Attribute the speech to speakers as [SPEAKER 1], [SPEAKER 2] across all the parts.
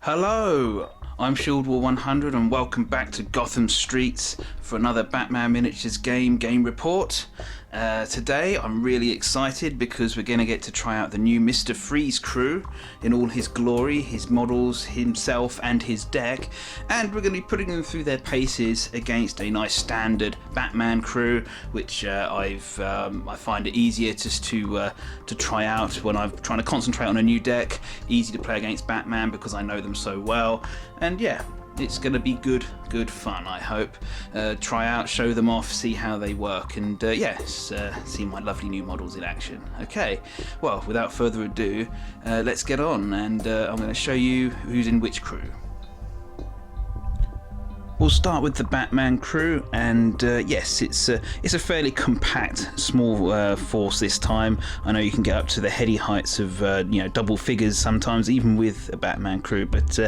[SPEAKER 1] Hello, I'm Shield100 and welcome back to Gotham Streets for another Batman Miniatures game report. Today I'm really excited because we're going to get to try out the new Mr. Freeze crew in all his glory, his models, himself and his deck, and we're going to be putting them through their paces against a nice standard Batman crew, which I find it easier just to try out when I'm trying to concentrate on a new deck. Easy to play against Batman because I know them so well, and yeah, it's going to be good fun, I hope. Try out, show them off, see how they work, and see my lovely new models in action. Okay, well, without further ado, let's get on, and I'm going to show you who's in which crew. We'll start with the Batman crew, and yes, it's a fairly compact, small force this time. I know you can get up to the heady heights of double figures sometimes, even with a Batman crew, but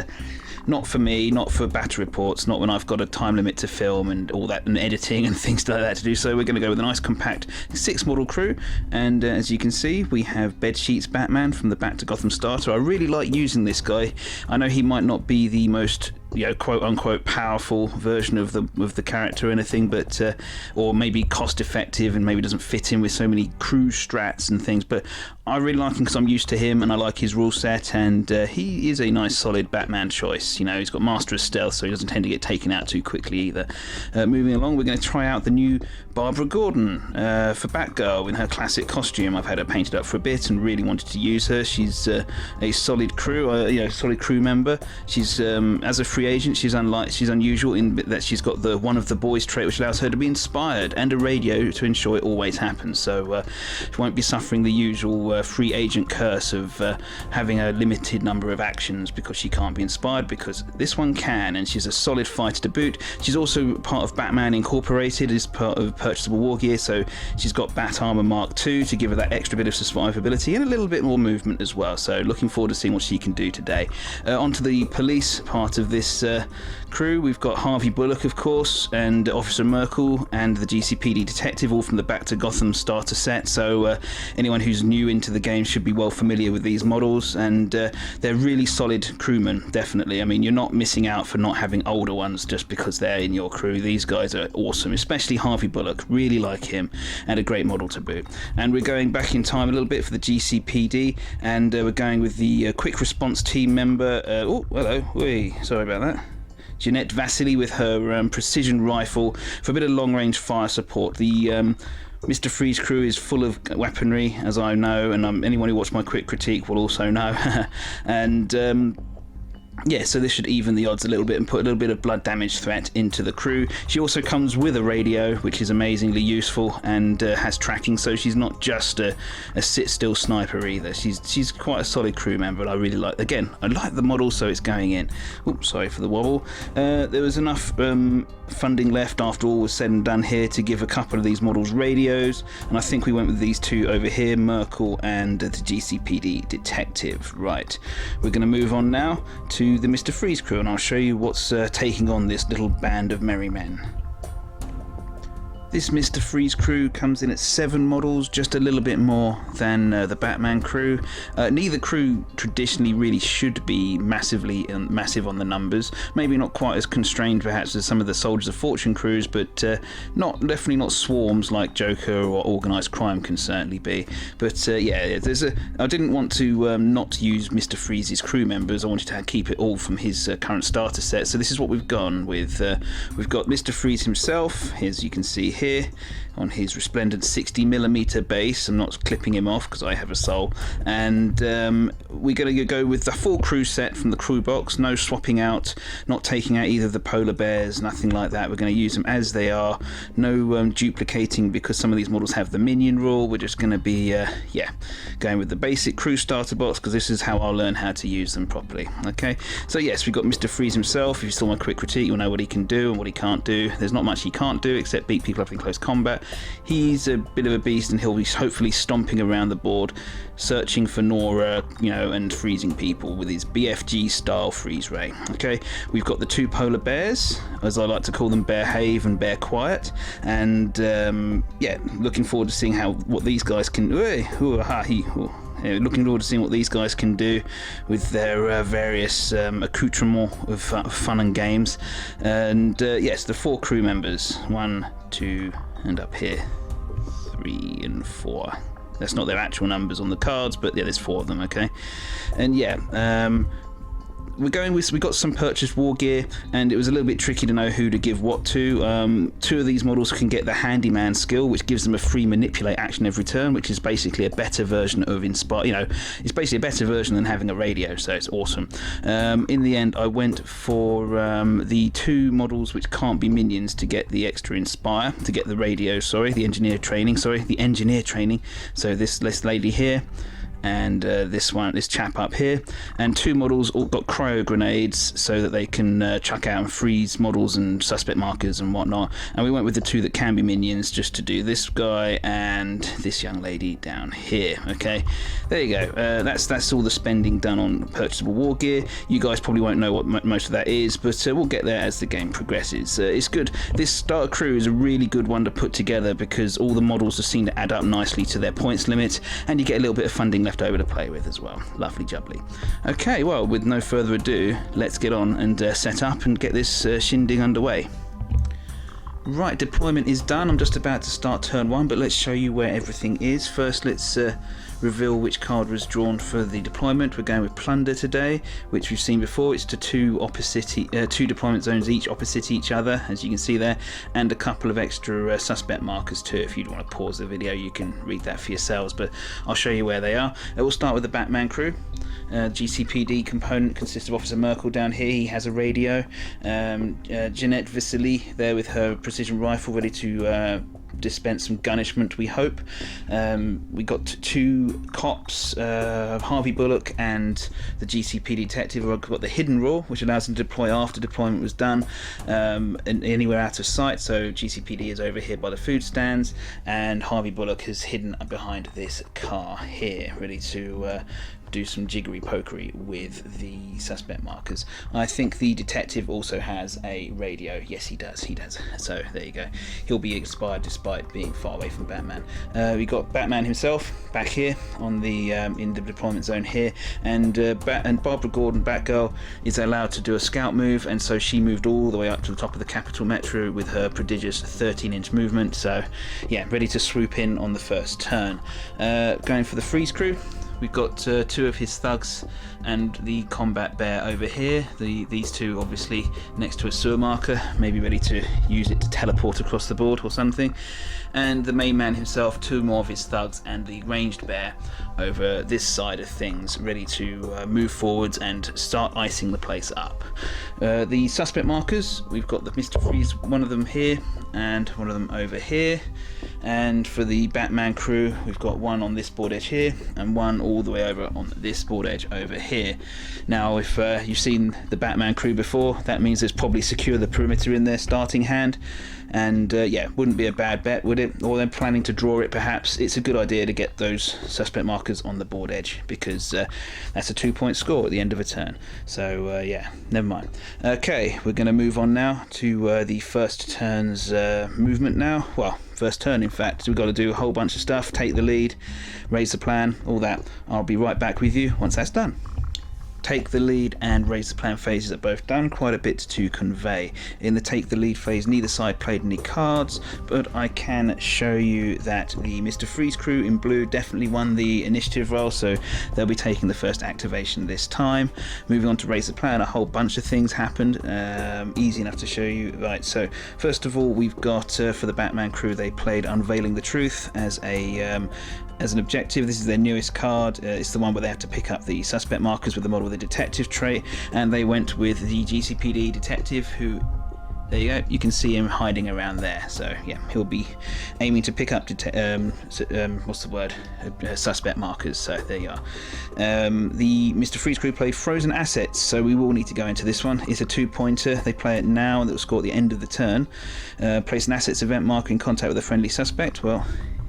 [SPEAKER 1] not for me, not for battle reports, not when I've got a time limit to film and all that, and editing and things like that to do. So we're going to go with a nice compact 6-model crew, and as you can see, we have Bedsheets Batman from the Back to Gotham starter. I really like using this guy. I know he might not be the most quote unquote powerful version of the character or anything, but or maybe cost effective and maybe doesn't fit in with so many crew strats and things, but I really like him because I'm used to him and I like his rule set, and he is a nice solid Batman choice. He's got Master of Stealth, so he doesn't tend to get taken out too quickly either. Moving along, we're going to try out the new Barbara Gordon for Batgirl in her classic costume. I've had her painted up for a bit and really wanted to use her. She's a solid crew, solid crew member. She's as a free agent, she's unusual in that she's got the one of the boys trait, which allows her to be inspired, and a radio to ensure it always happens. So she won't be suffering the usual free agent curse of having a limited number of actions because she can't be inspired, because this one can, and she's a solid fighter to boot. She's also part of Batman Incorporated, as part of purchasable war gear, so she's got Bat Armor Mark II to give her that extra bit of survivability and a little bit more movement as well. So looking forward to seeing what she can do today. Onto the police part of this crew, we've got Harvey Bullock, of course, and Officer Merkel, and the GCPD detective, all from the Back to Gotham starter set. So anyone who's new into the game should be well familiar with these models, and they're really solid crewmen, definitely. I mean, you're not missing out for not having older ones just because they're in your crew. These guys are awesome, especially Harvey Bullock. Really like him, and a great model to boot. And we're going back in time a little bit for the GCPD, and we're going with the quick response team member. Oh, hello. Sorry about that. Jeanette Vasily with her precision rifle for a bit of long-range fire support. The Mr. Freeze crew is full of weaponry, as I know, and anyone who watched my quick critique will also know. And yeah, so this should even the odds a little bit and put a little bit of blood damage threat into the crew. She also comes with a radio, which is amazingly useful, and has tracking, so she's not just a sit-still sniper either. She's quite a solid crew member, and I really like. Again, I like the model, so it's going in. Oops, sorry for the wobble. There was enough funding left after all was said and done here to give a couple of these models radios, and I think we went with these two over here, Merkel and the GCPD detective. Right, we're going to move on now to the Mr. Freeze crew, and I'll show you what's taking on this little band of merry men. This Mr. Freeze crew comes in at 7 models, just a little bit more than the Batman crew. Neither crew traditionally really should be massive on the numbers. Maybe not quite as constrained perhaps as some of the Soldiers of Fortune crews, but definitely not swarms like Joker or Organised Crime can certainly be. But yeah, I didn't want to not use Mr. Freeze's crew members. I wanted to keep it all from his current starter set. So this is what we've gone with. We've got Mr. Freeze himself, as you can see here, on his resplendent 60mm base. I'm not clipping him off because I have a soul. And we're going to go with the full crew set from the crew box. No swapping out, not taking out either of the polar bears, nothing like that. We're going to use them as they are. No duplicating, because some of these models have the minion rule. We're just going to be going with the basic crew starter box, because this is how I'll learn how to use them properly. Okay, so yes, we've got Mr. Freeze himself. If you saw my quick critique, you'll know what he can do and what he can't do. There's not much he can't do except beat people up in close combat. He's a bit of a beast, and he'll be hopefully stomping around the board, searching for Nora, and freezing people with his BFG style freeze ray. Okay, we've got the 2 polar bears, as I like to call them, Bear Have and Bear Quiet, and yeah, looking forward to seeing what these guys can. Looking forward to seeing what these guys can do with their various accoutrements of fun and games. And yes, the 4 crew members, 1, 2, and up here 3 and 4. That's not their actual numbers on the cards, but yeah, there's 4 of them. Okay, and yeah. We got some purchased war gear, and it was a little bit tricky to know who to give what to. 2 of these models can get the handyman skill, which gives them a free manipulate action every turn, which is basically a better version of inspire. It's basically a better version than having a radio, so it's awesome. In the end, I went for the 2 models which can't be minions to get the extra inspire, to get the radio. The engineer training. So this lady here. And this chap up here, and 2 models all got cryo grenades so that they can chuck out and freeze models and suspect markers and whatnot. And we went with the 2 that can be minions, just to do this guy and this young lady down here. Okay, there you go. That's all the spending done on purchasable war gear. You guys probably won't know what most of that is, but we'll get there as the game progresses. It's good. This starter crew is a really good one to put together because all the models seem to add up nicely to their points limit, and you get a little bit of funding left over to play with as well. Lovely jubbly. Okay, well, with no further ado, let's get on and set up and get this shindig underway. Right, deployment is done. I'm just about to start turn 1, but let's show you where everything is. First, let's reveal which card was drawn for the deployment. We're going with plunder today, which we've seen before. It's to 2 deployment zones each opposite each other, as you can see there, and a couple of extra suspect markers too. If you'd want to pause the video, you can read that for yourselves, but I'll show you where they are. We'll start with the Batman crew. GCPD component consists of Officer Merkel down here. He has a radio. Jeanette Vasily there with her precision rifle ready to dispense some gunishment, we hope. We got 2 cops, Harvey Bullock and the GCPD detective, who have got the hidden rule, which allows them to deploy after deployment was done, and anywhere out of sight. So GCPD is over here by the food stands, and Harvey Bullock is hidden behind this car here, ready to do some jiggery pokery with the suspect markers. I think the detective also has a radio. Yes, he does. So there you go. He'll be inspired despite being far away from Batman. We got Batman himself back here on the in the deployment zone here, and Barbara Gordon, Batgirl, is allowed to do a scout move, and so she moved all the way up to the top of the Capital Metro with her prodigious 13-inch movement. So yeah, ready to swoop in on the first turn. Going for the freeze crew. We've got 2 of his thugs and the combat bear over here. These 2 obviously next to a sewer marker, maybe ready to use it to teleport across the board or something. And the main man himself, 2 more of his thugs, and the ranged bear over this side of things, ready to move forwards and start icing the place up. The suspect markers, we've got the Mr. Freeze, one of them here and one of them over here. And for the Batman crew, we've got 1 on this board edge here and 1 all the way over on this board edge over here. Now, if you've seen the Batman crew before, that means there's probably secure the perimeter in their starting hand. And yeah, wouldn't be a bad bet, would it? Or they're planning to draw it, perhaps. It's a good idea to get those suspect markers on the board edge, because that's a 2-point score at the end of a turn. So yeah, never mind. Okay, we're going to move on now to the first turn's movement now. Well, first turn, in fact. We've got to do a whole bunch of stuff, take the lead, raise the plan, all that. I'll be right back with you once that's done. Take the lead and raise the plan phases are both done. Quite a bit to convey. In the take the lead phase, neither side played any cards, but I can show you that the Mr. Freeze crew in blue definitely won the initiative roll, so they'll be taking the first activation this time. Moving on to raise the plan, a whole bunch of things happened. Easy enough to show you. Right, so first of all, we've got for the Batman crew, they played Unveiling the Truth as an objective. This is their newest card. It's the one where they have to pick up the suspect markers with the model with the detective trait, and they went with the GCPD detective, who, there you go, you can see him hiding around there. So yeah, he'll be aiming to pick up suspect markers. So there you are. The Mr. Freeze crew played Frozen Assets, so we will need to go into this one. It's a 2-pointer. They play it now, and it will score at the end of the turn. Place an assets event marker in contact with a friendly suspect. Well,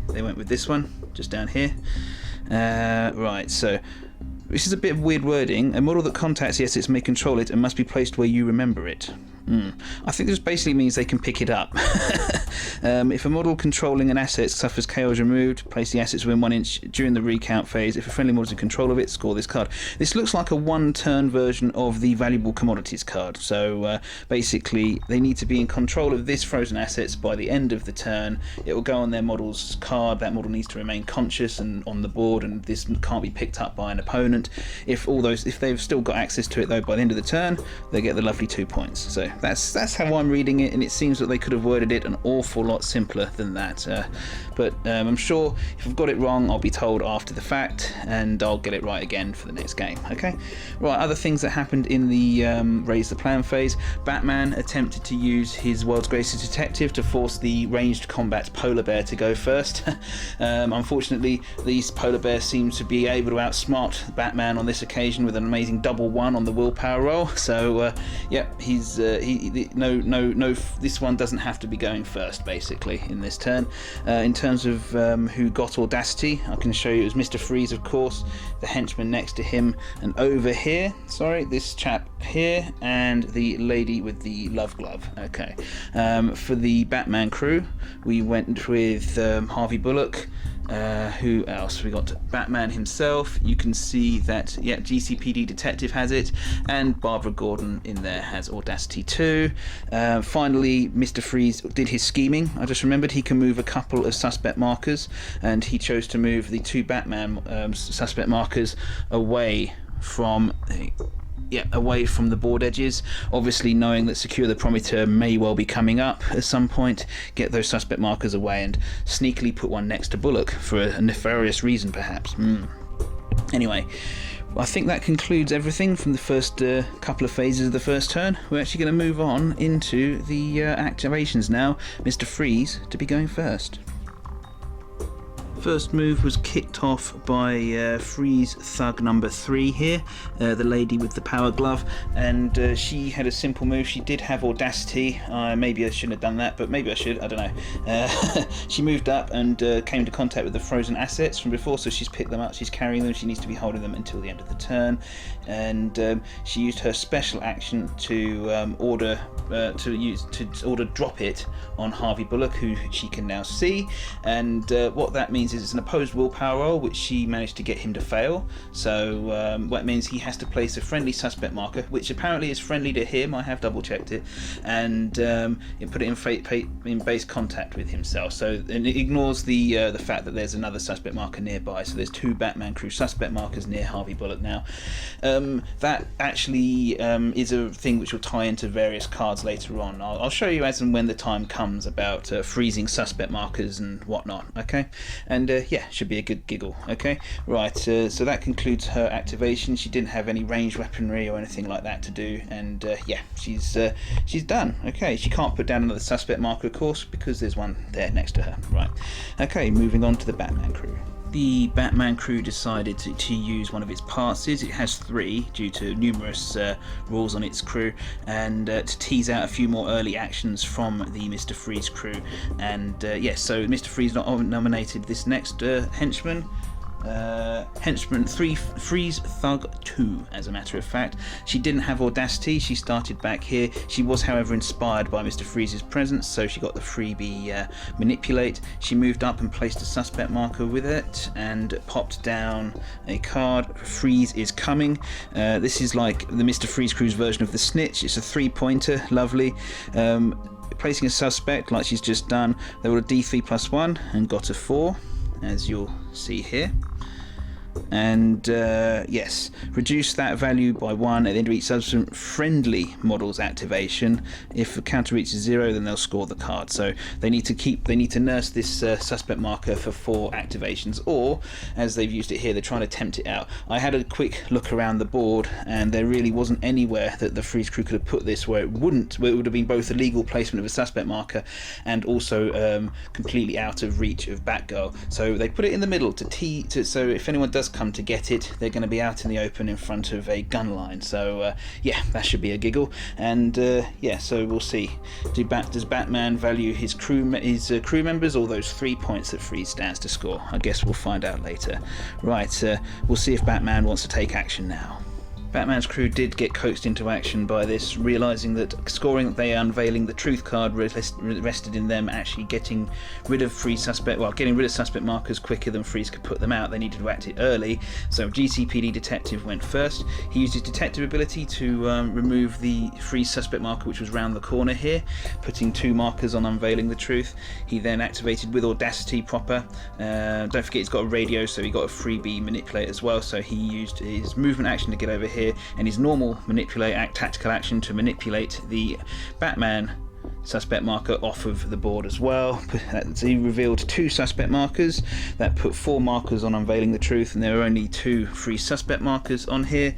[SPEAKER 1] they went with this one, just down here. Right, so this is a bit of weird wording. A model that contacts the assets may control it and must be placed where you remember it. I think this basically means they can pick it up. If a model controlling an asset suffers KOs removed, place the assets within 1 inch during the recount phase. If a friendly model is in control of it, score this card. This looks like a one-turn version of the valuable commodities card. So basically, they need to be in control of this frozen assets by the end of the turn. It will go on their model's card. That model needs to remain conscious and on the board, and this can't be picked up by an opponent. If they've still got access to it though by the end of the turn, they get the lovely 2 points. So that's how I'm reading it, and it seems that they could have worded it an awful lot simpler than that. But I'm sure if I've got it wrong, I'll be told after the fact, and I'll get it right again for the next game. Okay. Right. Other things that happened in the raise the plan phase. Batman attempted to use his world's greatest detective to force the ranged combat polar bear to go first. Unfortunately, these polar bears seem to be able to outsmart Batman on this occasion with an amazing double 1 on the willpower roll. So yeah, this one doesn't have to be going first basically in this turn. In terms of who got audacity, I can show you it was Mr. Freeze, of course, the henchman next to him, and over here, sorry, this chap here, and the lady with the love glove. Okay. For the Batman crew, we went with Harvey Bullock. Who else? We got Batman himself. You can see that, yeah, GCPD detective has it, and Barbara Gordon in there has audacity too. Finally, Mr. Freeze did his scheming. I just remembered he can move a couple of suspect markers, and he chose to move the 2 Batman suspect markers away from the board edges, obviously knowing that Secure the Prometheus may well be coming up at some point. Get those suspect markers away and sneakily put one next to Bullock for a nefarious reason, perhaps. Anyway, I think that concludes everything from the first couple of phases of the first turn. We're actually going to move on into the activations now. Mr. Freeze to be going first. First move was kicked off by Freeze Thug number 3 here, the lady with the power glove, and she had a simple move. She did have audacity. Maybe I shouldn't have done that, but maybe I should, I don't know. She moved up and came into contact with the frozen assets from before, so she's picked them up, she's carrying them, she needs to be holding them until the end of the turn, and she used her special action to order drop it on Harvey Bullock, who she can now see, and what that means is it's an opposed willpower roll, which she managed to get him to fail. So what means he has to place a friendly suspect marker, which apparently is friendly to him. I have double checked it, and put it in base contact with himself. So and it ignores the fact that there's another suspect marker nearby. So there's 2 Batman crew suspect markers near Harvey Bullock now. That actually is a thing which will tie into various cards later on. I'll show you as and when the time comes about freezing suspect markers and whatnot. Okay. And yeah, should be a good giggle. Okay, right, so that concludes her activation. She didn't have any ranged weaponry or anything like that to do, and yeah, she's done. Okay, she can't put down another suspect marker, of course, because there's one there next to her. Right, okay, moving on to the Batman crew. The Batman crew decided to use one of its passes. It has 3 due to numerous rules on its crew, and to tease out a few more early actions from the Mr. Freeze crew. And yes, so Mr. Freeze nominated this next henchman. Henchman 3 Freeze Thug 2, as a matter of fact. She didn't have audacity. She started back here. She was, however, inspired by Mr. Freeze's presence, so she got the freebie manipulate. She moved up and placed a suspect marker with it and popped down a card. Freeze is coming. This is like the Mr. Freeze crew's version of the snitch. It's a 3-pointer. Lovely. Placing a suspect like she's just done. They rolled a D3+1 and got a 4, as you'll see here. And yes, reduce that value by 1 at the end of each subsequent friendly model's activation. If the counter reaches 0, then they'll score the card. So they need to nurse this suspect marker for 4 activations, or as they've used it here, they're trying to tempt it out. I had a quick look around the board, and there really wasn't anywhere that the Freeze crew could have put this where it would have been both a legal placement of a suspect marker and also completely out of reach of Batgirl. So they put it in the middle so if anyone does come to get it, they're going to be out in the open in front of a gun line. So yeah, that should be a giggle. And yeah, so we'll see. Does Batman value his crew members, or those 3 points that Freeze stands to score? I guess we'll find out later. Right, we'll see if Batman wants to take action now. Batman's crew did get coaxed into action by this, realising that scoring they unveiling the truth card rested in them actually getting rid of suspect markers quicker than Freeze could put them out. They needed to act it early, so GCPD detective went first. He used his detective ability to remove the Freeze suspect marker, which was round the corner here, putting 2 markers on unveiling the truth. He then activated with audacity proper. Don't forget he's got a radio, so he got a freebie manipulate as well, so he used his movement action to get over here and his normal tactical action to manipulate the Batman suspect marker off of the board as well. So he revealed 2 suspect markers that put 4 markers on unveiling the truth, and there are only 2 free suspect markers on here.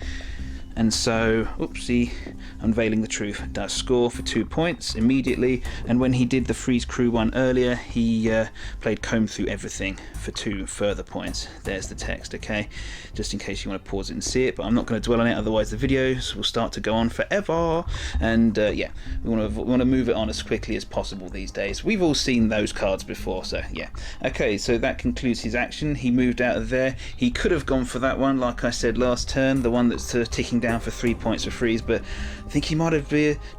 [SPEAKER 1] And so, oopsie, unveiling the truth does score for 2 points immediately. And when he did the Freeze crew one earlier, he played comb through everything for 2 further points. There's the text, okay? Just in case you want to pause it and see it, but I'm not going to dwell on it, otherwise the videos will start to go on forever. And yeah, we want to move it on as quickly as possible these days. We've all seen those cards before, so yeah. Okay, so that concludes his action. He moved out of there. He could have gone for that one, like I said last turn, the one that's ticking down for 3 points for Freeze, but I think he might have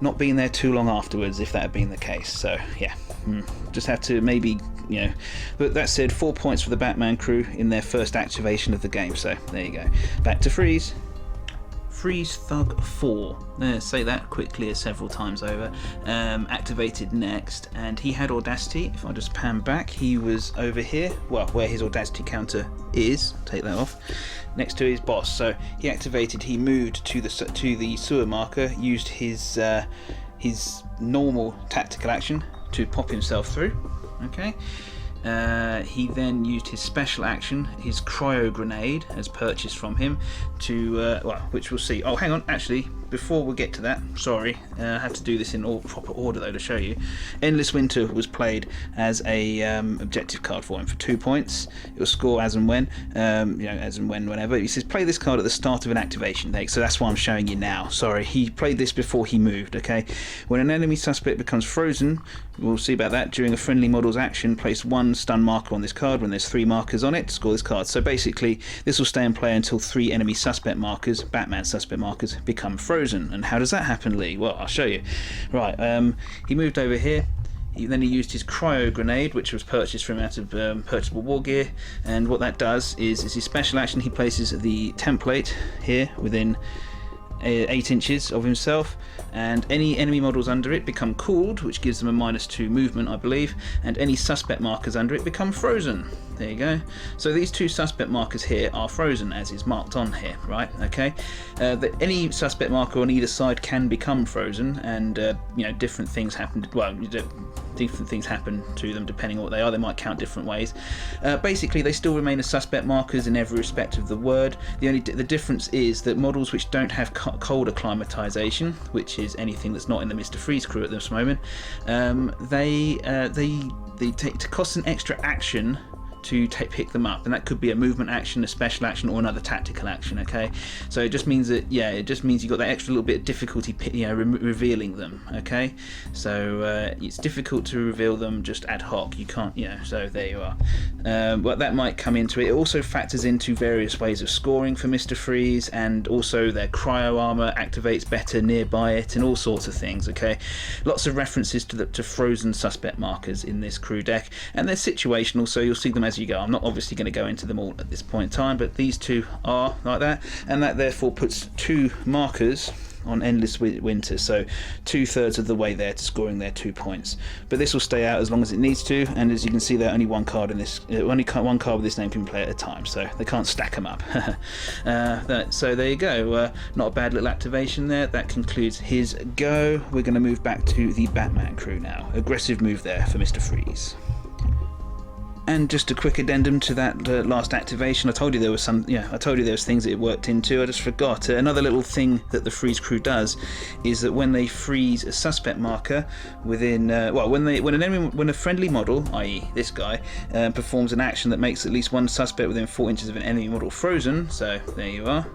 [SPEAKER 1] not been there too long afterwards if that had been the case. So yeah, just have to maybe, you know. But that said, 4 points for the Batman crew in their first activation of the game. So there you go. Back to Freeze. Freeze Thug 4, say that quickly several times over, activated next, and he had audacity. If I just pan back, he was over here, well, where his audacity counter is, take that off, next to his boss. So he activated, he moved to the sewer marker, used his normal tactical action to pop himself through, okay. He then used his special action, his cryo grenade, as purchased from him, to which we'll see. Oh, hang on, actually, before we get to that, sorry, I had to do this in all proper order though to show you. Endless Winter was played as a objective card for him for 2 points. It will score as and when, as and whenever. He says play this card at the start of an activation deck, so that's why I'm showing you now. Sorry, he played this before he moved. Okay, when an enemy suspect becomes frozen, we'll see about that. During a friendly model's action, place 1 stun marker on this card. When there's 3 markers on it, score this card. So basically, this will stay in play until 3 enemy suspect markers, Batman suspect markers, become frozen. And how does that happen, Lee? Well, I'll show you. Right, he moved over here. Then he used his cryo grenade, which was purchased from out of purchasable war gear. And what that does is his special action. He places the template here within 8 inches of himself, and any enemy models under it become cooled, which gives them a -2 movement, I believe, and any suspect markers under it become frozen. There you go. So these 2 suspect markers here are frozen, as is marked on here, right? Okay. Any suspect marker on either side can become frozen, and different things happen. Different things happen to them depending on what they are. They might count different ways. Basically, they still remain as suspect markers in every respect of the word. The difference is that models which don't have cold acclimatization, which is anything that's not in the Mr. Freeze crew at this moment, they take to cost an extra action to pick them up, and that could be a movement action, a special action, or another tactical action. Okay, so it just means that it just means you got that extra little bit of difficulty, revealing them. Okay, so it's difficult to reveal them just ad hoc. You can't, so there you are. But that might come into it. It also factors into various ways of scoring for Mr. Freeze, and also their cryo armor activates better nearby it, and all sorts of things. Okay, lots of references to frozen suspect markers in this crew deck, and they're situational, so you'll see them as you go. I'm not obviously going to go into them all at this point in time, but these 2 are like that, and that therefore puts 2 markers on Endless Winter, so 2/3 of the way there to scoring their 2 points. But this will stay out as long as it needs to, and as you can see, there only one card in this, only one card with this name can play at a time, so they can't stack them up. So there you go. Not a bad little activation there. That concludes his go. We're going to move back to the Batman crew now. Aggressive move there for Mr. Freeze. And just a quick addendum to that last activation. I told you there was things that it worked into. I just forgot. Another little thing that the Freeze crew does is that when they freeze a suspect marker within, when a friendly model, i.e. this guy, performs an action that makes at least one suspect within 4 inches of an enemy model frozen. So there you are.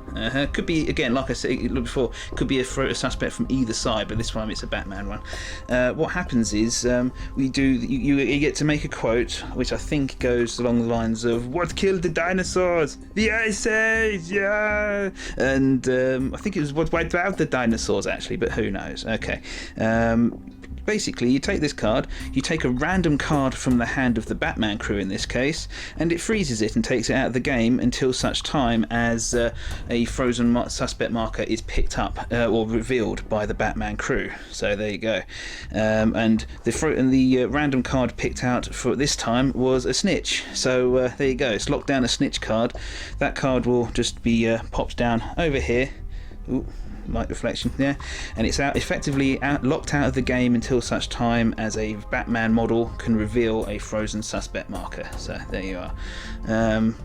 [SPEAKER 1] Could be, again, like I said before, could be a suspect from either side, but this time it's a Batman one. What happens is you get to make a quote, which I think think goes along the lines of "What killed the dinosaurs? The Ice Age, yeah!" And I think it was "What wiped out the dinosaurs," actually, but who knows? Okay. Basically, you take this card, you take a random card from the hand of the Batman crew in this case, and it freezes it and takes it out of the game until such time as a frozen suspect marker is picked up or revealed by the Batman crew. So there you go. And the random card picked out for this time was a snitch. So there you go. It's locked down a snitch card. That card will just be popped down over here. Ooh. Light reflection there, and it's effectively locked out of the game until such time as a Batman model can reveal a frozen suspect marker. So there you are.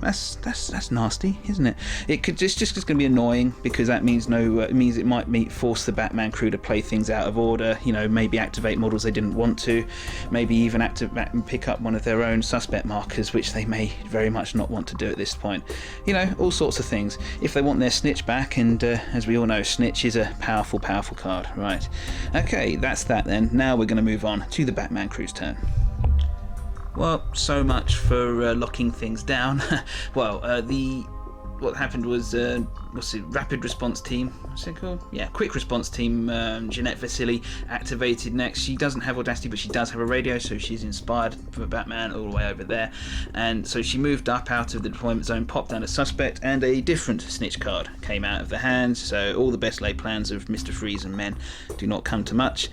[SPEAKER 1] That's nasty, isn't it? It could just going to be annoying because that means it means it might force the Batman crew to play things out of order. You know, maybe activate models they didn't want to, maybe even pick up one of their own suspect markers, which they may very much not want to do at this point. You know, all sorts of things. If they want their snitch back, and as we all know, snitch is a powerful card. Right. Okay, that's that then. Now we're going to move on to the Batman crew's turn. Well, so much for locking things down. Well, what happened was rapid response team, what's it called? Yeah, quick response team. Jeanette Vasily activated next. She doesn't have Audacity, but she does have a radio, so she's inspired for Batman all the way over there. And so she moved up out of the deployment zone, popped down a suspect, and a different snitch card came out of the hands. So all the best laid plans of Mr. Freeze and men do not come to much.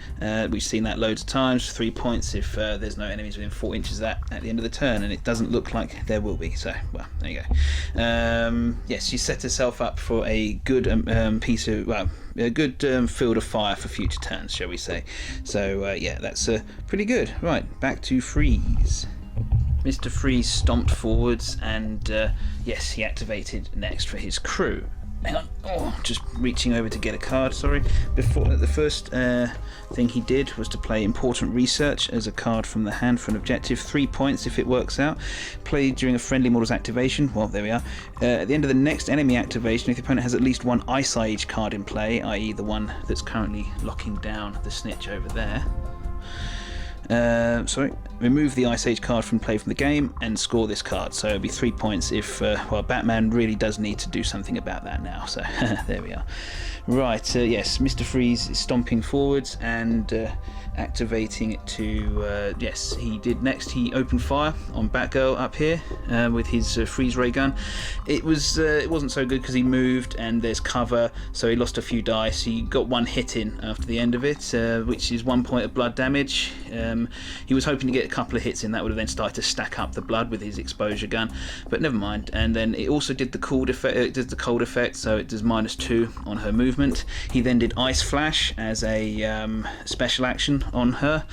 [SPEAKER 1] We've seen that loads of times. 3 points if there's no enemies within 4 inches of that at the end of the turn, and it doesn't look like there will be. So, well, there you go. Yes, she set herself up for a good field of fire for future turns, shall we say. So yeah, that's pretty good. Right, back to Freeze. Mr. Freeze stomped forwards, and yes, he activated next for his crew. Hang on, just reaching over to get a card, sorry. Before the first thing he did was to play Important Research as a card from the hand for an objective, 3 points if it works out. Played during a friendly model's activation, well, there we are. At the end of the next enemy activation, if the opponent has at least one Ice Age card in play, i.e. the one that's currently locking down the snitch over there, remove the Ice Age card from play from the game and score this card. So it'll be 3 points if, Batman really does need to do something about that now. So there we are. Right, yes, Mr. Freeze is stomping forwards and activating it to, yes, he did next. He opened fire on Batgirl up here with his freeze ray gun. It wasn't so good because he moved and there's cover, so he lost a few dice. He got one hit in after the end of it, which is 1 point of blood damage. He was hoping to get a couple of hits in. That would have then started to stack up the blood with his exposure gun, but never mind. And then it also did the cold effect. It does the cold effect, so it does -2 on her movement. He then did Ice Flash as a special action on her,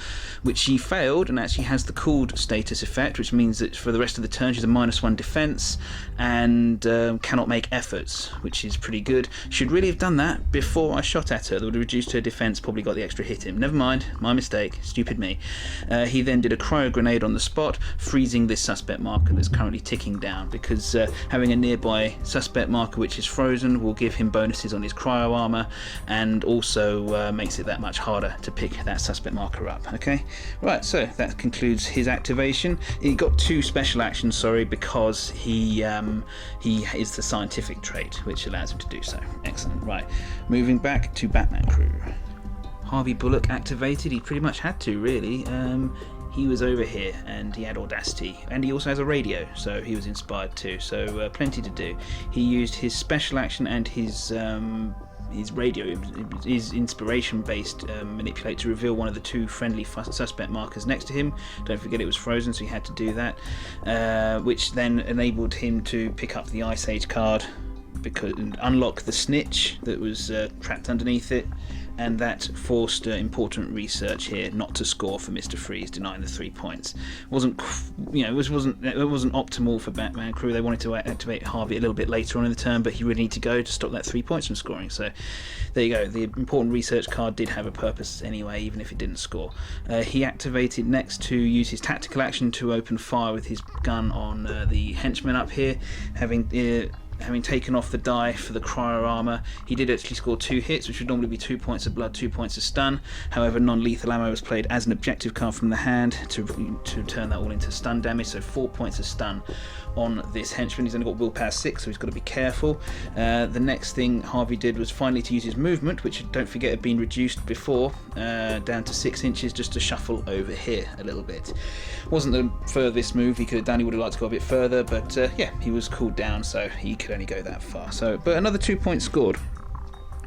[SPEAKER 1] which she failed, and actually has the cooled status effect, which means that for the rest of the turn she's a -1 defense and cannot make efforts, which is pretty good. Should really have done that before I shot at her. That would have reduced her defense, probably got the extra hit in. Never mind, my mistake, stupid me. He then did a cryo grenade on the spot, freezing this suspect marker that's currently ticking down, because having a nearby suspect marker which is frozen will give him bonuses on his cryo armor, and also makes it that much harder to pick that suspect marker up. Okay, right, so that concludes his activation. He got 2 special actions, because he is the scientific trait which allows him to do so. Excellent. Right, moving back to Batman crew. Harvey Bullock activated. He pretty much had to, really. He was over here and he had Audacity, and he also has a radio, so he was inspired too, so plenty to do. He used his special action and his radio, his inspiration-based manipulate to reveal one of the 2 friendly suspect markers next to him. Don't forget it was frozen, so he had to do that, which then enabled him to pick up the Ice Age card and unlock the snitch that was trapped underneath it, and that forced Important Research here not to score for Mr. Freeze, denying the 3 points. It wasn't optimal for Batman crew. They wanted to activate Harvey a little bit later on in the turn, but he really needed to go to stop that 3 points from scoring. So there you go. The Important Research card did have a purpose anyway, even if it didn't score. He activated next to use his tactical action to open fire with his gun on the henchman up here, having having taken off the die for the cryo armor, he did actually score 2 hits, which would normally be 2 points of blood, 2 points of stun. However, non-lethal ammo was played as an objective card from the hand to turn that all into stun damage, so 4 points of stun on this henchman. He's only got willpower 6, so he's got to be careful. The next thing Harvey did was finally to use his movement, which, don't forget, had been reduced before down to 6 inches, just to shuffle over here a little bit. Wasn't the furthest move he could have done. He would have liked to go a bit further, but yeah, he was cooled down, so he could only go that far. So, but another 2 points scored,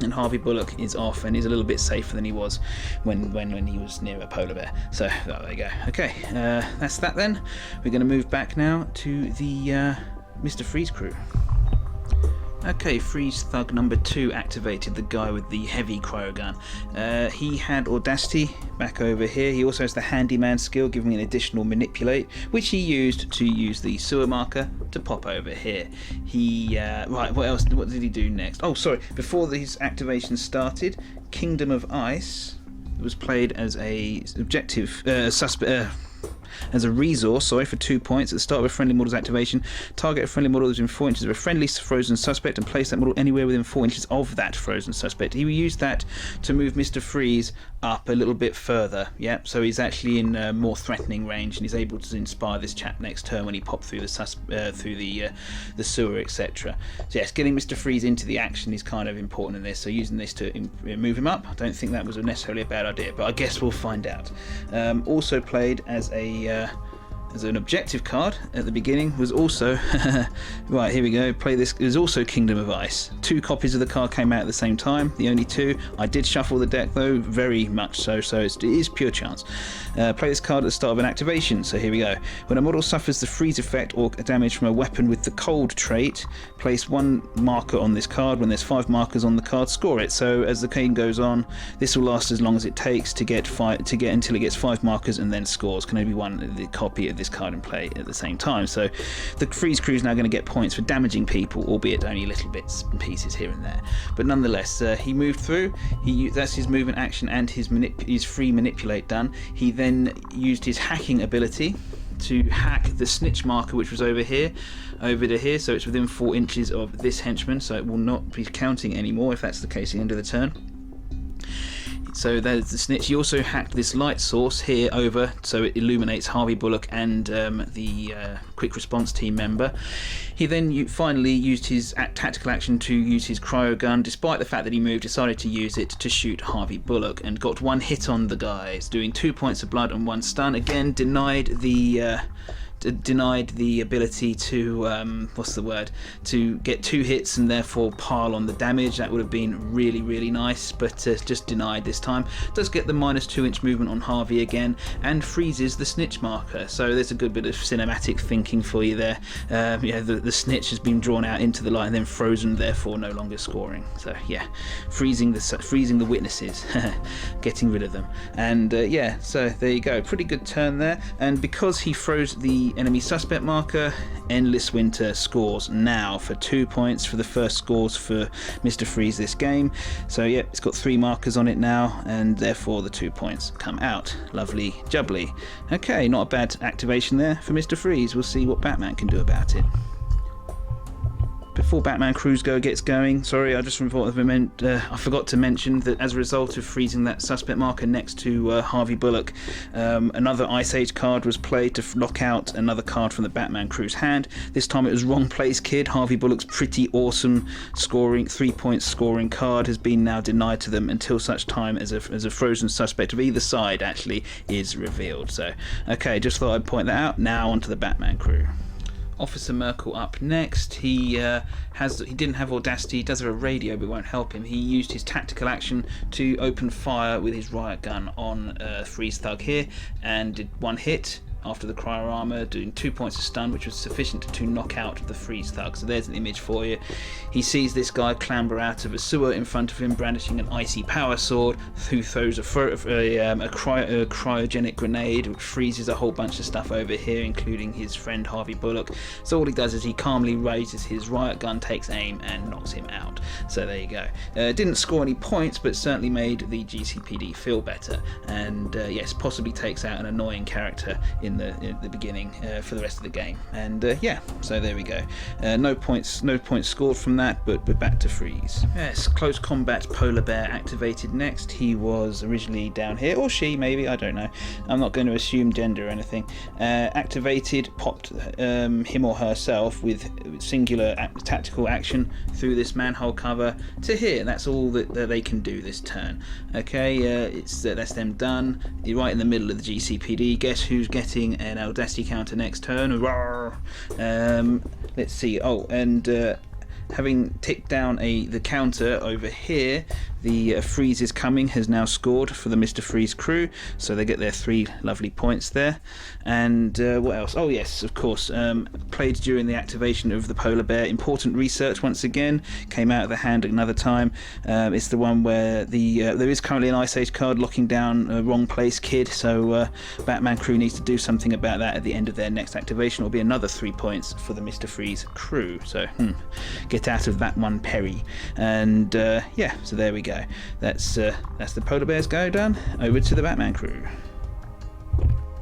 [SPEAKER 1] and Harvey Bullock is off, and he's a little bit safer than he was when he was near a polar bear. So there you go. Okay, that's that then. We're going to move back now to the Mr. Freeze crew. Okay, Freeze Thug number 2 activated, the guy with the heavy cryogun. He had Audacity back over here. He also has the Handyman skill, giving an additional Manipulate, which he used to use the sewer marker to pop over here. He, right, what else? What did he do next? Oh, sorry, before his activation started, Kingdom of Ice was played as a objective, as a resource, for 2 points. At the start of a friendly model's activation, target a friendly model within 4 inches of a friendly frozen suspect and place that model anywhere within 4 inches of that frozen suspect. He used that to move Mr. Freeze up a little bit further, yeah, so he's actually in more threatening range, and he's able to inspire this chap next turn when he popped through the sewer, etc. So yes, getting Mr. Freeze into the action is kind of important in this, so using this to move him up, I don't think that was necessarily a bad idea, but I guess we'll find out. Also played as an objective card at the beginning was also right, here we go, play this. It was also Kingdom of Ice. 2 copies of the card came out at the same time, the only 2. I did shuffle the deck though, very much so it is pure chance. Play this card at the start of an activation, so here we go. When a model suffers the freeze effect or damage from a weapon with the cold trait, place 1 marker on this card. When there's 5 markers on the card, score it. So as the game goes on, this will last as long as it takes to get until it gets 5 markers and then scores. Can only be 1 copy of this card in play at the same time. So the Freeze crew is now going to get points for damaging people, albeit only little bits and pieces here and there. But nonetheless, he moved through. That's his movement action and his free manipulate done. He then used his hacking ability to hack the snitch marker, which was over to here, so it's within 4 inches of this henchman, so it will not be counting anymore if that's the case at the end of the turn. So there's the snitch. He also hacked this light source here over, so it illuminates Harvey Bullock and the quick response team member. He then finally used his tactical action to use his cryo gun. Despite the fact that he moved, decided to use it to shoot Harvey Bullock and got 1 hit on the guys, doing 2 points of blood and 1 stun. Again, denied the ability to to get 2 hits and therefore pile on the damage. That would have been really, really nice, but just denied this time. Does get the -2 inch movement on Harvey again, and freezes the snitch marker, so there's a good bit of cinematic thinking for you there. Yeah, the snitch has been drawn out into the light and then frozen, therefore no longer scoring. So yeah, freezing the witnesses, getting rid of them. And yeah, so there you go, pretty good turn there. And because he froze the enemy suspect marker, Endless Winter scores now for 2 points for the first scores for Mr. Freeze this game. So yeah, it's got 3 markers on it now, and therefore the 2 points come out. Lovely jubbly. Okay, not a bad activation there for Mr. Freeze. We'll see what Batman can do about it. Before Batman Cruise gets going, sorry, I forgot to mention that as a result of freezing that suspect marker next to Harvey Bullock, another Ice Age card was played to lock out another card from the Batman Crew's hand. This time it was Wrong Place Kid. Harvey Bullock's pretty awesome 3-point scoring card has been now denied to them until such time as a frozen suspect of either side actually is revealed. So, okay, just thought I'd point that out. Now onto the Batman Crew. Officer Merkel up next. He didn't have Audacity. He does have a radio, but it won't help him. He used his tactical action to open fire with his riot gun on Freeze Thug here, and did 1 hit after the cryo armor, doing 2 points of stun, which was sufficient to knock out the Freeze Thug. So there's an image for you. He sees this guy clamber out of a sewer in front of him, brandishing an icy power sword, who throws a cryogenic grenade, which freezes a whole bunch of stuff over here, including his friend Harvey Bullock. So all he does is he calmly raises his riot gun, takes aim, and knocks him out. So there you go. Didn't score any points, but certainly made the GCPD feel better, and yes, possibly takes out an annoying character in in the beginning for the rest of the game. And yeah, so there we go. No points scored from that, but we're back to Freeze. Yes, close combat polar bear activated next. He was originally down here, or she maybe, I don't know. I'm not going to assume gender or anything. Activated, popped him or herself with singular tactical action through this manhole cover to here. That's all that they can do this turn. Okay, that's them done. You're right in the middle of the GCPD. Guess who's getting an audacity counter next turn? Let's see. Oh, and having ticked down the counter over here, the Freeze is coming has now scored for the Mr. Freeze crew, so they get their 3 lovely points there. And what else? Oh yes, of course, played during the activation of the polar bear. Important research once again, came out of the hand another time. It's the one where there is currently an Ice Age card locking down a wrong place kid, so Batman crew needs to do something about that at the end of their next activation. Will be another 3 points for the Mr. Freeze crew, so get out of that one, Perry. And yeah, so there we go. That's the polar bear's go done. Over to the Batman crew.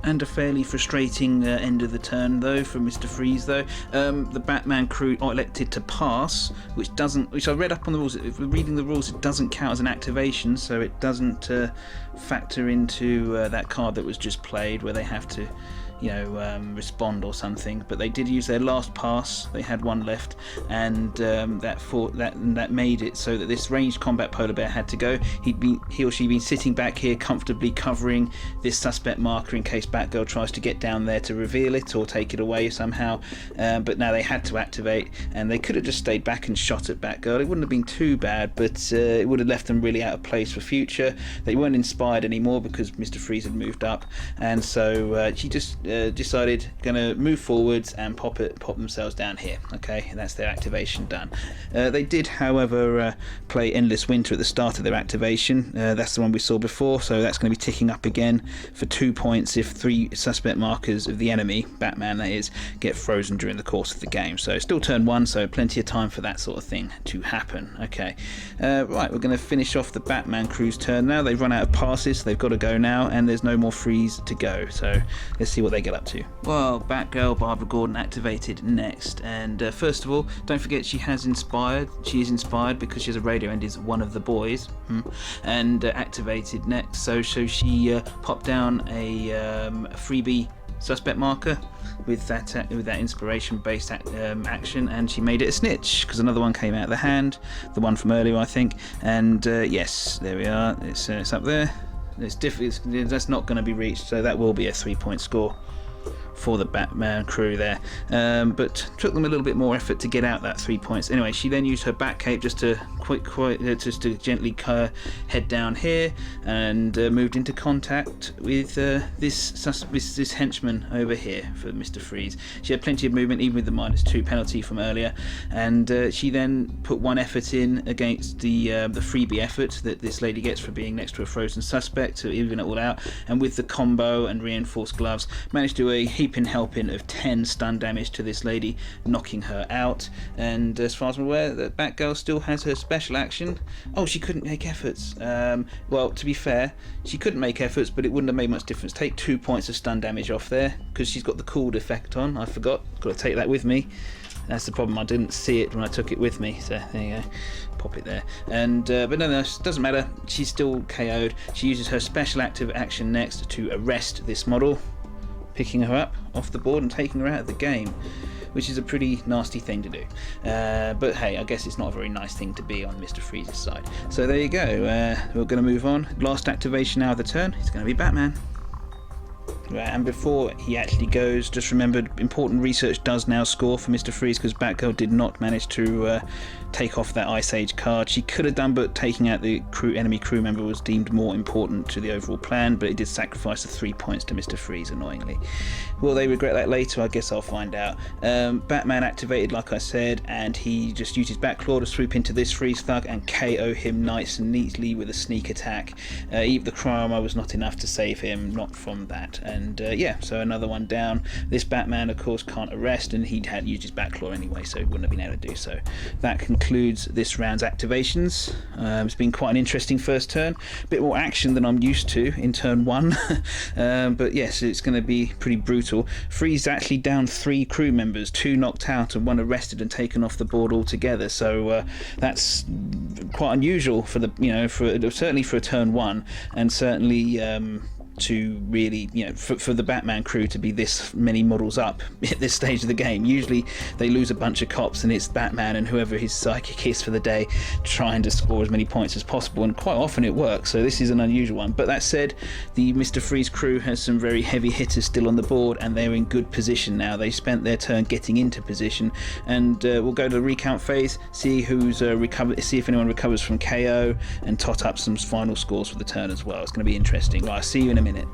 [SPEAKER 1] And a fairly frustrating end of the turn though for Mr. Freeze though. The Batman crew elected to pass, which I read up on the rules. If we're reading the rules, it doesn't count as an activation, so it doesn't factor into that card that was just played where they have to respond or something. But they did use their last pass. They had one left, and that made it so that this ranged combat polar bear had to go. He or she been sitting back here comfortably covering this suspect marker in case Batgirl tries to get down there to reveal it or take it away somehow. But now they had to activate, and they could have just stayed back and shot at Batgirl. It wouldn't have been too bad, but it would have left them really out of place for future. They weren't inspired anymore because Mr. Freeze had moved up, and so she just decided gonna move forwards and pop themselves down here. Okay, and that's their activation done. They did, however, play Endless Winter at the start of their activation. That's the one we saw before, so that's going to be ticking up again for 2 points if 3 suspect markers of the enemy, Batman that is, get frozen during the course of the game. So still turn 1, so plenty of time for that sort of thing to happen. Okay, right, we're going to finish off the Batman crew's turn now. They've run out of passes, so they've got to go now, and there's no more Freeze to go. So let's see what they get up to. Well, Batgirl Barbara Gordon activated next, and first of all, don't forget she is inspired because she has a radio and is one of the boys, and activated next. So she popped down a freebie suspect marker with that inspiration based action, and she made it a snitch because another one came out of the hand, the one from earlier I think. And yes, there we are, it's up there. That's not going to be reached, so that will be a 3-point score for the Batman crew there, but took them a little bit more effort to get out that 3 points. Anyway, she then used her Batcape just to gently head down here, and moved into contact with this henchman over here for Mr. Freeze. She had plenty of movement even with the -2 penalty from earlier, and she then put one effort in against the freebie effort that this lady gets for being next to a frozen suspect to even it all out, and with the combo and reinforced gloves managed to do a heaping helping of 10 stun damage to this lady, knocking her out. And as far as I'm aware, the Batgirl still has her special action. Oh, she couldn't make efforts. Well, to be fair, she couldn't make efforts, but it wouldn't have made much difference. Take 2 points of stun damage off there because she's got the cooled effect on. I forgot. Got to take that with me. That's the problem. I didn't see it when I took it with me. So there you go. Pop it there. And but no, it doesn't matter. She's still KO'd. She uses her special active action next to arrest this model, picking her up off the board and taking her out of the game, which is a pretty nasty thing to do. But hey, I guess it's not a very nice thing to be on Mr. Freeze's side. So there you go. We're going to move on. Last activation now of the turn. It's going to be Batman. Right, and before he actually goes, just remember, important research does now score for Mr. Freeze because Batgirl did not manage to take off that Ice Age card. She could have done, but taking out the enemy crew member was deemed more important to the overall plan, but it did sacrifice the 3 points to Mr. Freeze, annoyingly. Will they regret that later? I guess I'll find out. Batman activated, like I said, and he just used his Batclaw to swoop into this Freeze thug and KO him nice and neatly with a sneak attack. Even the crime armor was not enough to save him, not from that. And yeah, so another one down. This Batman, of course, can't arrest, and he had used his Batclaw anyway, so he wouldn't have been able to do so. That concludes this round's activations. It's been quite an interesting first turn. A bit more action than I'm used to in turn 1. But yes, it's going to be pretty brutal. Freeze actually down 3 crew members, 2 knocked out and 1 arrested and taken off the board altogether. So that's quite unusual for the, certainly for a turn 1, and certainly to really, for the Batman crew to be this many models up at this stage of the game. Usually they lose a bunch of cops and it's Batman and whoever his psychic is for the day trying to score as many points as possible, and quite often it works, so this is an unusual one. But that said, the Mr. Freeze crew has some very heavy hitters still on the board, and they're in good position now. They spent their turn getting into position, and we'll go to the recount phase, see who's recovered, see if anyone recovers from KO, and tot up some final scores for the turn as well. It's going to be interesting. Right, I'll see you in a minute.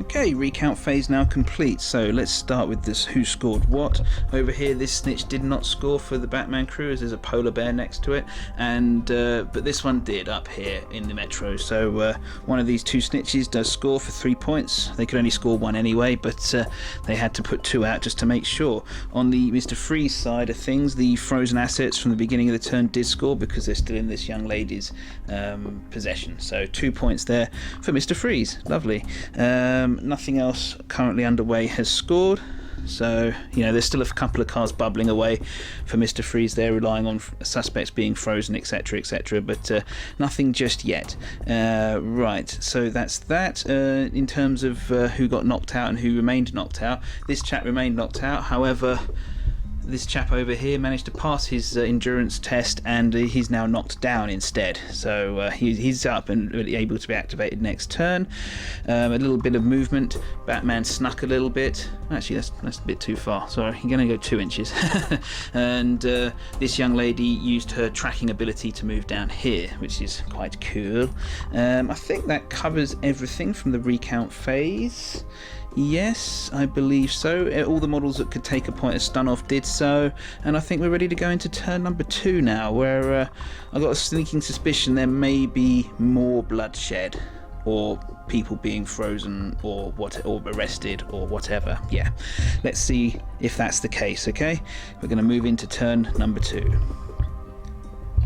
[SPEAKER 1] Okay, recount phase now complete, so let's start with this who scored what. Over here, this snitch did not score for the Batman crew, as there's a polar bear next to it, and but this one did up here in the Metro. So one of these 2 snitches does score for 3 points. They could only score 1 anyway, but they had to put 2 out just to make sure. On the Mr. Freeze side of things, the frozen assets from the beginning of the turn did score because they're still in this young lady's possession. So 2 points there for Mr. Freeze. Lovely. Nothing else currently underway has scored, so there's still a couple of cars bubbling away for Mr. Freeze there, relying on suspects being frozen, etc, etc, but nothing just yet. Right, so that's that. In terms of who got knocked out and who remained knocked out, this chap remained knocked out. However, this chap over here managed to pass his endurance test, and he's now knocked down instead. So he's up and able to be activated next turn. A little bit of movement. Batman snuck a little bit. Actually, that's a bit too far. Sorry, you're going to go 2 inches. And this young lady used her tracking ability to move down here, which is quite cool. I think that covers everything from the recount phase. Yes, I believe so. All the models that could take a point of stun off did so, and I think we're ready to go into turn number 2 now, where I've got a sneaking suspicion there may be more bloodshed, or people being frozen, or arrested, or whatever. Yeah, let's see if that's the case. Okay, we're going to move into turn number 2.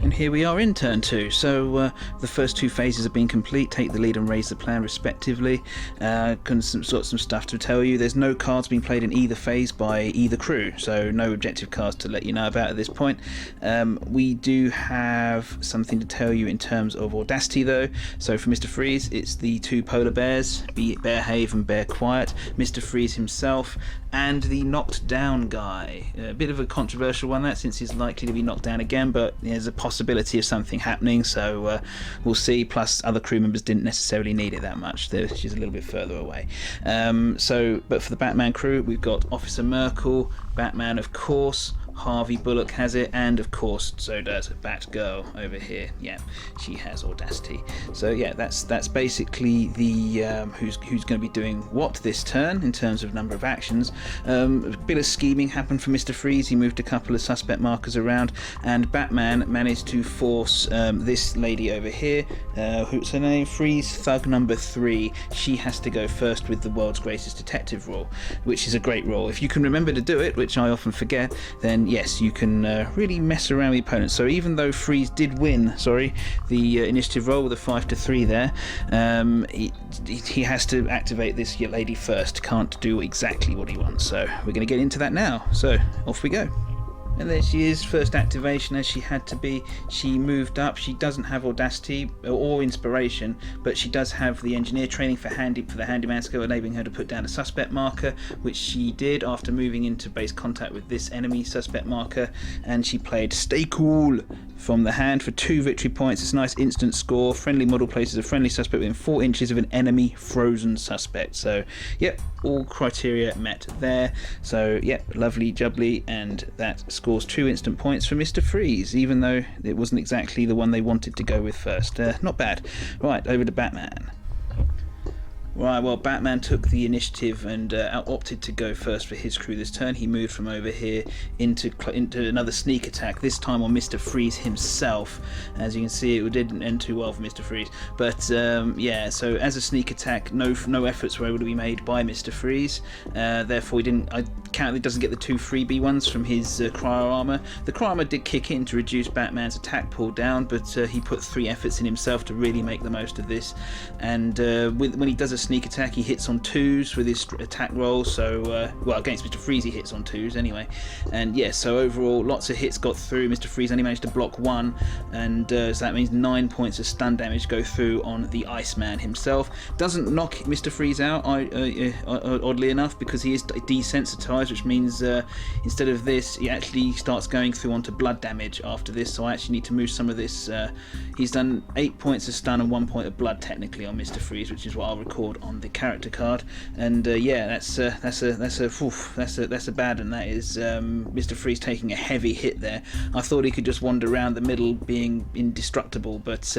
[SPEAKER 1] And here we are in turn 2. So the first 2 phases have been complete. Take the lead and raise the plan respectively. Some stuff to tell you. There's no cards being played in either phase by either crew, so no objective cards to let you know about at this point. We do have something to tell you in terms of audacity though. So for Mr. Freeze, it's the 2 polar bears, be it Bear Have and Bear Quiet, Mr. Freeze himself, and the knocked down guy. A bit of a controversial one, that, since he's likely to be knocked down again, but there's a possibility of something happening, so we'll see. Plus other crew members didn't necessarily need it that much. She's a little bit further away. But for the Batman crew, we've got Officer Merkel, Batman of course, Harvey Bullock has it, and of course so does Batgirl over here. Yeah, she has audacity. So yeah, that's basically the who's going to be doing what this turn in terms of number of actions. A bit of scheming happened for Mr. Freeze. He moved a couple of suspect markers around, and Batman managed to force this lady over here, who's her name, Freeze Thug number 3. She has to go first with the world's greatest detective role, which is a great role. If you can remember to do it, which I often forget, then yes, you can really mess around with opponents. So even though Freeze did win, the initiative roll with a 5-3 there, he has to activate this lady first. Can't do exactly what he wants. So we're going to get into that now. So off we go. And there she is, first activation as she had to be. She moved up. She doesn't have audacity or inspiration, but she does have the engineer training for the handyman skill, enabling her to put down a suspect marker, which she did after moving into base contact with this enemy suspect marker. And she played Stay Cool from the hand for 2 victory points. It's a nice instant score. Friendly model places a friendly suspect within 4 inches of an enemy frozen suspect. So yep, all criteria met there. So yep, lovely jubbly, and that scores 2 instant points for Mr. Freeze, even though it wasn't exactly the one they wanted to go with first. Not bad. Right, over to Batman. Right, well, Batman took the initiative and opted to go first for his crew this turn. He moved from over here into another sneak attack, this time on Mr. Freeze himself. As you can see, it didn't end too well for Mr. Freeze. But yeah, so as a sneak attack, no efforts were able to be made by Mr. Freeze. Therefore, he doesn't get the 2 freebie ones from his cryo armor. The cryo armor did kick in to reduce Batman's attack pool down, but he put 3 efforts in himself to really make the most of this. And when he does a sneak attack, he hits on 2s with his attack roll. So well, against Mr. Freeze he hits on 2s anyway. And yeah, so overall lots of hits got through. Mr. Freeze only managed to block 1, and so that means 9 points of stun damage go through on the Iceman himself. Doesn't knock Mr. Freeze out, oddly enough, because he is desensitized, which means instead of this he actually starts going through onto blood damage after this. So I actually need to move some of this. He's done 8 points of stun and 1 point of blood technically on Mr. Freeze, which is what I'll record on the character card. And yeah, that's a bad one. That is Mr. Freeze taking a heavy hit there. I thought he could just wander around the middle being indestructible, but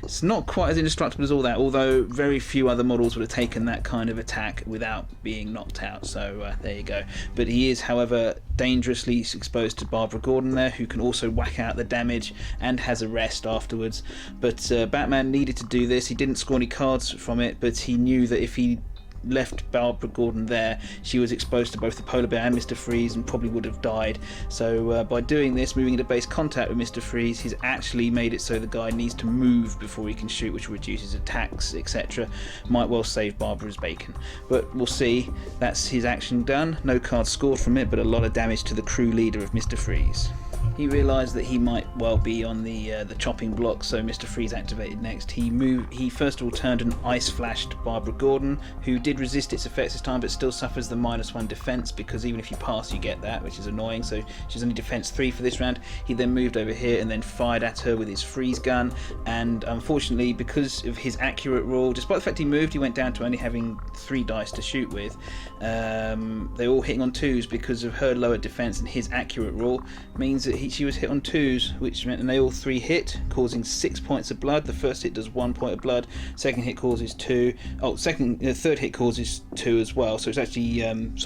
[SPEAKER 1] it's not quite as indestructible as all that, although very few other models would have taken that kind of attack without being knocked out. So there you go. But he is, however, dangerously exposed to Barbara Gordon there, who can also whack out the damage and has a rest afterwards. But Batman needed to do this. He didn't score any cards from it, but he knew that if he left Barbara Gordon there, she was exposed to both the Polar Bear and Mr. Freeze and probably would have died. So by doing this, moving into base contact with Mr. Freeze, he's actually made it so the guy needs to move before he can shoot, which reduces attacks, etc. Might well save Barbara's bacon, but we'll see. That's his action done. No cards scored from it, but a lot of damage to the crew leader of Mr. Freeze. He realised that he might well be on the chopping block, so Mr. Freeze activated next. He first of all turned and ice flashed Barbara Gordon, who did resist its effects this time, but still suffers the -1 defense, because even if you pass, you get that, which is annoying. So she's only defense 3 for this round. He then moved over here and then fired at her with his freeze gun, and unfortunately, because of his accurate roll, despite the fact he moved, he went down to only having 3 dice to shoot with. They're all hitting on 2s because of her lower defense, and his accurate roll means that she was hit on 2s, which meant, and they all 3 hit, causing 6 points of blood. The first hit does 1 point of blood, second hit causes 2. Third hit causes 2 as well, so it's actually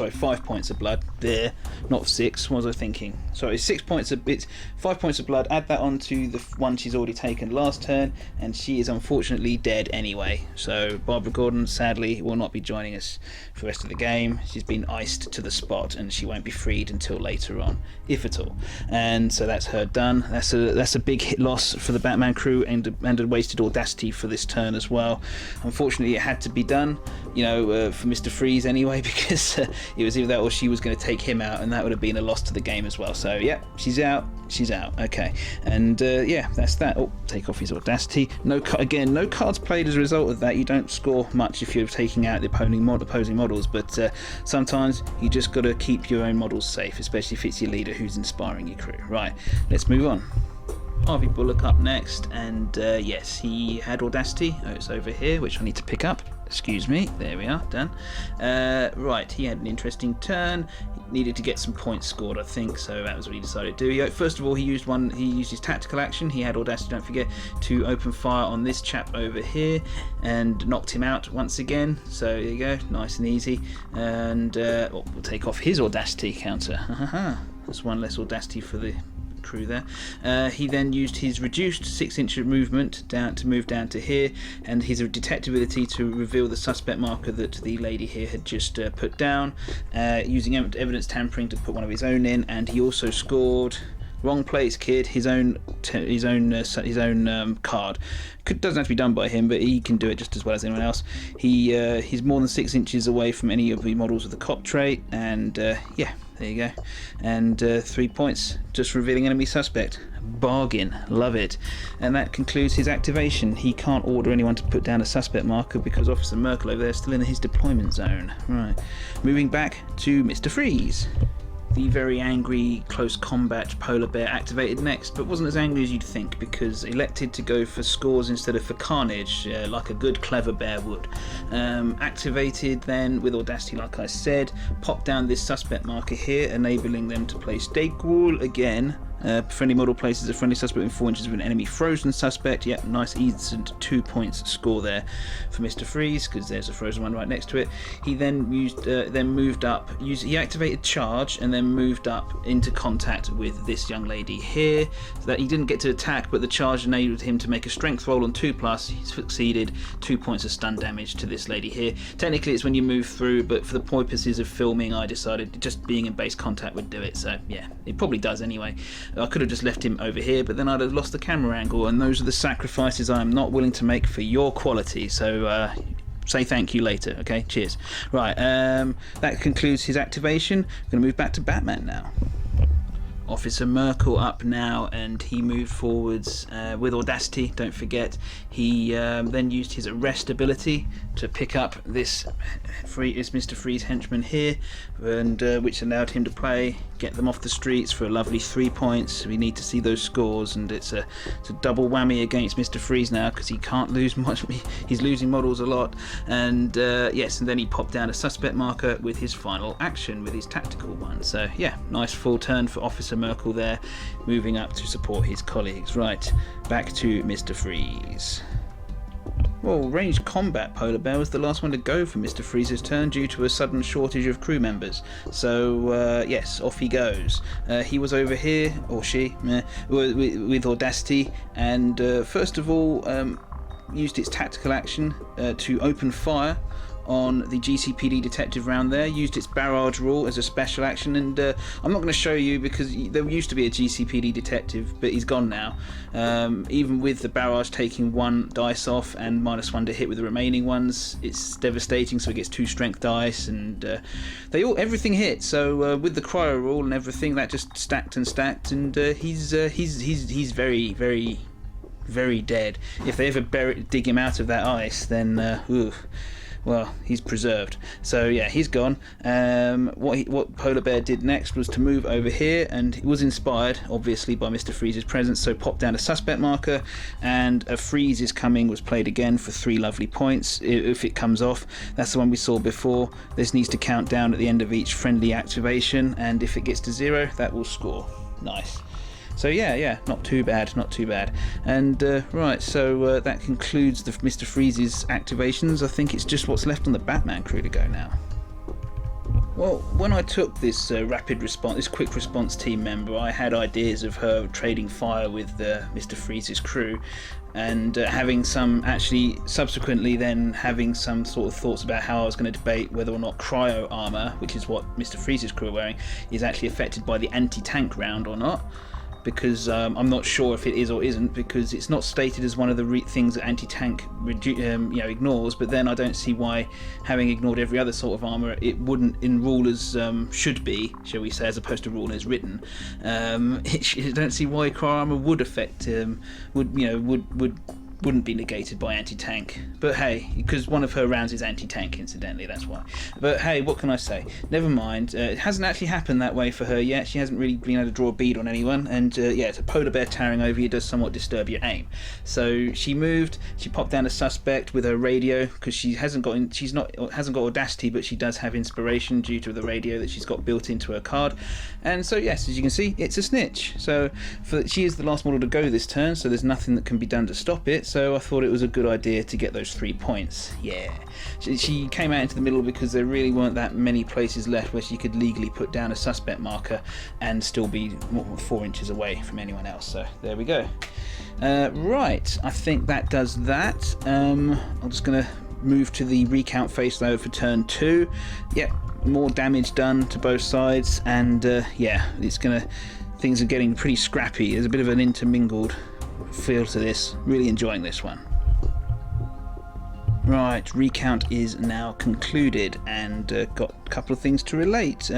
[SPEAKER 1] 5 points of blood there, not 6. What was I thinking? Sorry, 6 points of, it's 5 points of blood. Add that on to the one she's already taken last turn, and she is unfortunately dead anyway. So Barbara Gordon sadly will not be joining us for the rest of the game. She's been iced to the spot, and she won't be freed until later on, if at all. And so that's her done. That's a big hit loss for the Batman crew, and a wasted audacity for this turn as well. Unfortunately, it had to be done, for Mr. Freeze anyway, because it was either that or she was going to take him out, and that would have been a loss to the game as well. So yeah, she's out. Okay, and yeah, that's that. Oh, take off his audacity. No cards played as a result of that. You don't score much if you're taking out the opposing models, but sometimes you just got to keep your own models safe, especially if it's your leader who's inspiring your crew. Right, let's move on. Harvey Bullock up next, and yes, he had audacity. Oh, it's over here, which I need to pick up. Excuse me. There we are, done. Right, he had an interesting turn. He needed to get some points scored, I think, so that was what he decided to do. First of all, he used his tactical action. He had audacity, don't forget, to open fire on this chap over here and knocked him out once again. So there you go, nice and easy. And we'll take off his audacity counter. That's one less audacity for the crew there. He then used his reduced 6-inch movement to move down to here, and his detectability to reveal the suspect marker that the lady here had just put down, using evidence tampering to put one of his own in. And he also scored, wrong place kid, his own card. Doesn't have to be done by him, but he can do it just as well as anyone else. He's more than 6 inches away from any of the models with the cop trait, and yeah, there you go. And 3 points, just revealing enemy suspect. Bargain, love it. And that concludes his activation. He can't order anyone to put down a suspect marker because Officer Merkel over there is still in his deployment zone. Right, moving back to Mr. Freeze. The very angry close combat Polar Bear activated next, but wasn't as angry as you'd think, because elected to go for scores instead of for carnage, like a good clever bear would. Activated then with audacity, like I said, popped down this suspect marker here, enabling them to place Dayquil again. Friendly model places a friendly suspect within 4 inches of an enemy frozen suspect. Yep, nice, easy 2 points score there for Mr. Freeze, because there's a frozen one right next to it. He then moved up. He activated charge and then moved up into contact with this young lady here, so that he didn't get to attack, but the charge enabled him to make a strength roll on 2+. He succeeded. 2 points of stun damage to this lady here. Technically it's when you move through, but for the purposes of filming I decided just being in base contact would do it, so yeah, it probably does anyway. I could have just left him over here, but then I'd have lost the camera angle, and those are the sacrifices I am not willing to make for your quality, so say thank you later. Okay, cheers. Right, that concludes his activation. I'm going to move back to Batman now. Officer Merkel up now, and he moved forwards with audacity, don't forget. He then used his arrest ability to pick up this Mr. Freeze henchman here, and which allowed him to get them off the streets for a lovely 3 points. We need to see those scores, and it's a double whammy against Mr. Freeze now, because he can't lose much. He's losing models a lot, and yes, and then he popped down a suspect marker with his final action, with his tactical one. So yeah, nice full turn for Officer Merkel there, moving up to support his colleagues. Right, back to Mr. Freeze. Well, ranged combat Polar Bear was the last one to go for Mr. Freeze's turn due to a sudden shortage of crew members. So yes, off he goes. He was over here, or she, with audacity, and first of all used its tactical action to open fire on the GCPD detective round there, used its barrage rule as a special action, and I'm not going to show you because there used to be a GCPD detective, but he's gone now. Even with the barrage taking 1 dice off and -1 to hit with the remaining ones, it's devastating, so he gets 2 strength dice, and everything hit. So with the cryo rule and everything, that just stacked and stacked, and he's very, very, very dead. If they ever dig him out of that ice, then well, he's preserved. So yeah, he's gone. What Polar Bear did next was to move over here, and he was inspired obviously by Mr. Freeze's presence, so popped down a suspect marker, and a Freeze is coming was played again for 3 lovely points if it comes off. That's the one we saw before. This needs to count down at the end of each friendly activation, and if it gets to 0, that will score. Nice. So yeah, not too bad. And right, so that concludes the Mr. Freeze's activations. I think it's just what's left on the Batman crew to go now. Well, when I took this this quick response team member, I had ideas of her trading fire with Mr. Freeze's crew, and subsequently then having some sort of thoughts about how I was going to debate whether or not cryo armor, which is what Mr. Freeze's crew are wearing, is actually affected by the anti-tank round or not. Because I'm not sure if it is or isn't, because it's not stated as one of the things that anti-tank ignores, but then I don't see why, having ignored every other sort of armour, it wouldn't, in rule as should be, shall we say, as opposed to rule as written. I don't see why cryo armour would affect, wouldn't be negated by anti-tank, but hey, because one of her rounds is anti-tank, incidentally, that's why. But hey, what can I say? Never mind. It hasn't actually happened that way for her yet. She hasn't really been able to draw a bead on anyone, and yeah, it's a Polar Bear towering over you does somewhat disturb your aim. So she moved. She popped down a suspect with her radio, because she hasn't got audacity, but she does have inspiration due to the radio that she's got built into her card. And so yes, as you can see, it's a snitch. So she is the last model to go this turn, so there's nothing that can be done to stop it. So I thought it was a good idea to get those 3 points. Yeah, she came out into the middle because there really weren't that many places left where she could legally put down a suspect marker and still be 4 inches away from anyone else. So there we go. Right, I think that does that. I'm just going to move to the recount phase though for turn 2. Yeah, more damage done to both sides, and yeah, things are getting pretty scrappy. There's a bit of an intermingled feel to this. Really enjoying this one. Right, recount is now concluded, and got a couple of things to relate.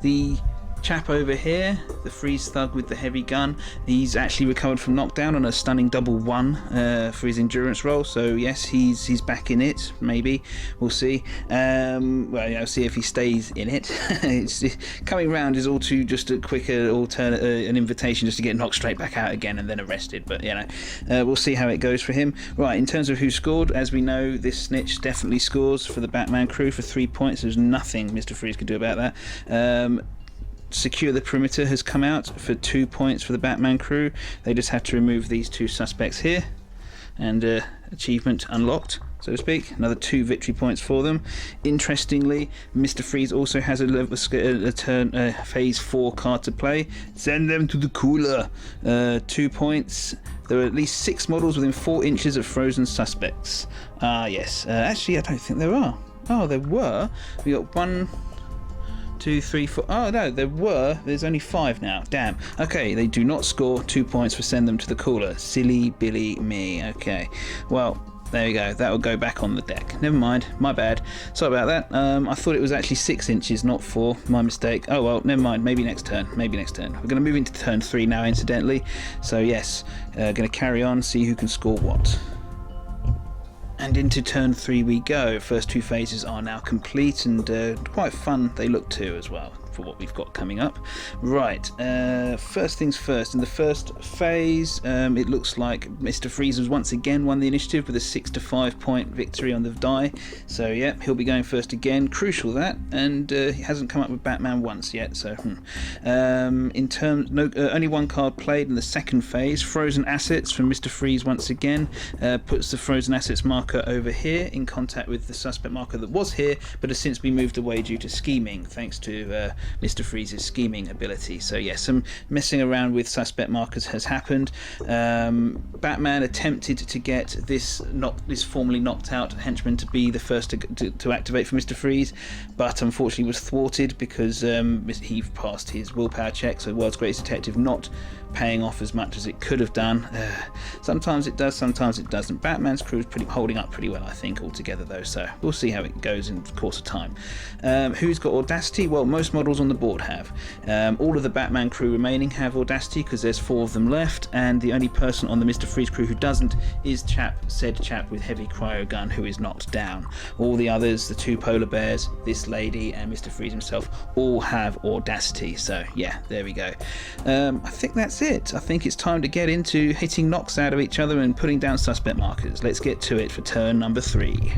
[SPEAKER 1] The chap over here, the Freeze thug with the heavy gun, he's actually recovered from knockdown on a stunning double 1 for his endurance roll, so yes, he's back in it. Maybe we'll see. Well, see if he stays in it. Coming round is all too just a quicker an invitation just to get knocked straight back out again and then arrested, but we'll see how it goes for him. Right, in terms of who scored, as we know, this snitch definitely scores for the Batman crew for 3 points. There's nothing Mr. Freeze could do about that. Secure the perimeter has come out for 2 points for the Batman crew. They just have to remove these 2 suspects here, and achievement unlocked. so to speak. Another 2 victory points for them. Interestingly, Mr. Freeze also has a phase 4 card to play. Send them to the cooler. 2 points. There are at least 6 models within 4 inches of frozen suspects. Yes. Actually, I don't think there are. Oh, there were. We got 1, 2, 3, 4. Oh no, there were. There's only 5 now. Damn. Okay, they do not score 2 points for send them to the cooler. Silly Billy me. Okay. Well, there you go. That will go back on the deck. Never mind. My bad. Sorry about that. I thought it was actually 6 inches, not 4. My mistake. Oh well, never mind. Maybe next turn. Maybe next turn. We're going to move into turn 3 now, incidentally. So yes, going to carry on, see who can score what. And into turn 3 we go. First 2 phases are now complete, and quite fun they look too as well for what we've got coming up. Right, first things first. In the first phase, it looks like Mr. Freeze has once again won the initiative with a 6-5 point victory on the die. So yeah, he'll be going first again. Crucial that, and he hasn't come up with Batman once yet. So in terms, only 1 card played in the second phase. Frozen assets from Mr. Freeze once again puts the frozen assets marker over here in contact with the suspect marker that was here, but has since been moved away due to scheming, thanks to Mr. Freeze's scheming ability. So yes, some messing around with suspect markers has happened. Batman attempted to get this formerly knocked out henchman to be the first to activate for Mr. Freeze, but unfortunately was thwarted because he passed his willpower check, so World's Greatest Detective not paying off as much as it could have done. Sometimes it does, sometimes it doesn't. Batman's crew is holding up pretty well, I think, altogether though, so we'll see how it goes in the course of time. Who's got Audacity? Well, most models on the board have. All of the Batman crew remaining have Audacity because there's 4 of them left, and the only person on the Mr. Freeze crew who doesn't is said chap with heavy cryo gun who is knocked down. All the others, the 2 polar bears, this lady, and Mr. Freeze himself, all have Audacity. So yeah, there we go. I think that's it. I think it's time to get into hitting knocks out of each other and putting down suspect markers. Let's get to it for turn number 3.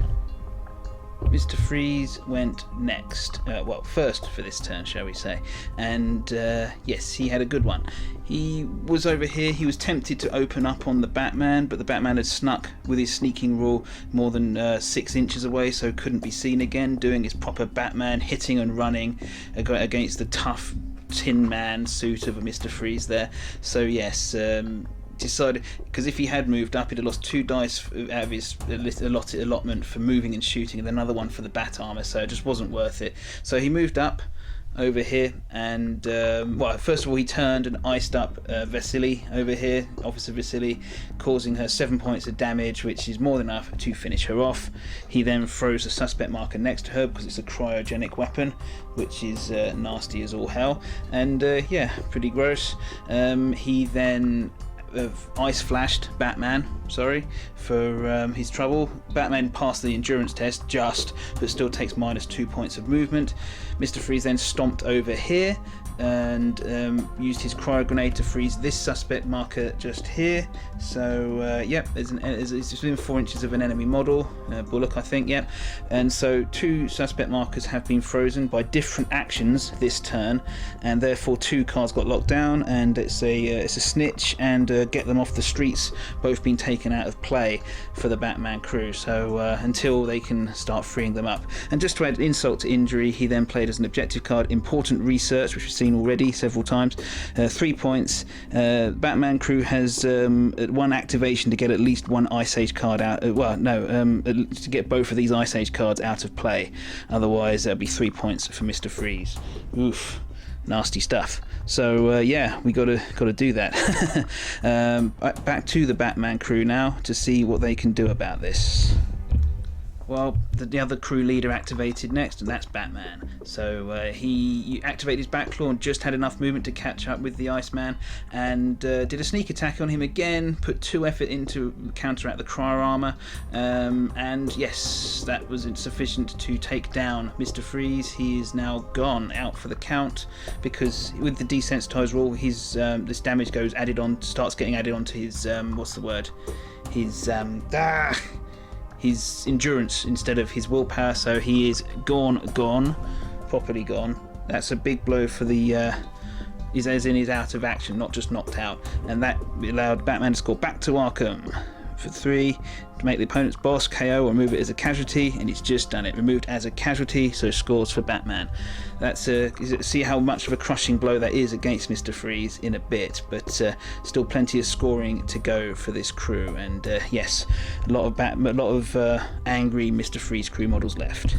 [SPEAKER 1] Mr. Freeze went next, well, first for this turn, shall we say, and yes, he had a good one. He was over here, he was tempted to open up on the Batman, but the Batman had snuck with his sneaking rule more than 6 inches away, so couldn't be seen again, doing his proper Batman hitting and running against the tough Tin Man suit of a Mr. Freeze there. So yes, decided, because if he had moved up, he'd have lost 2 dice out of his allotment for moving and shooting, and another one for the bat armor, so it just wasn't worth it. So he moved up over here, and well, first of all he turned and iced up Vasily over here, Officer Vasily, causing her 7 points of damage, which is more than enough to finish her off. He then froze the suspect marker next to her because it's a cryogenic weapon, which is nasty as all hell, and yeah, pretty gross. He then ice flashed Batman, for his trouble. Batman passed the endurance test but still takes -2 points of movement. Mr. Freeze then stomped over here and used his cryo grenade to freeze this suspect marker just here. So yep, it's within 4 inches of an enemy model, Bullock I think, yep. And so 2 suspect markers have been frozen by different actions this turn, and therefore 2 cards got locked down, and it's a snitch and get them off the streets, both being taken out of play for the Batman crew, so until they can start freeing them up. And just to add insult to injury, he then played as an objective card important research, which we've seen already several times. 3 points. Batman crew has 1 activation to get at least 1 Ice Age card out. To get both of these Ice Age cards out of play. Otherwise, there'll be 3 points for Mr. Freeze. Oof. Nasty stuff. So yeah, we got to do that. Back to the Batman crew now to see what they can do about this. Well, the other crew leader activated next, and that's Batman. So he activated his Batclaw and just had enough movement to catch up with the Iceman, and did a sneak attack on him again, put 2 effort into counteract the cryo armor, and yes, that was insufficient to take down Mr. Freeze. He is now gone, out for the count, because with the desensitized rule, his this damage starts getting added onto his his endurance instead of his willpower, so he is gone, properly gone. That's a big blow for the he's out of action, not just knocked out, and that allowed Batman to score back to Arkham for 3 to make the opponent's boss KO or remove it as a casualty, and it's just done it. Removed as a casualty, so scores for Batman. That's see how much of a crushing blow that is against Mr. Freeze in a bit, but still plenty of scoring to go for this crew. And yes, a lot of angry Mr. Freeze crew models left.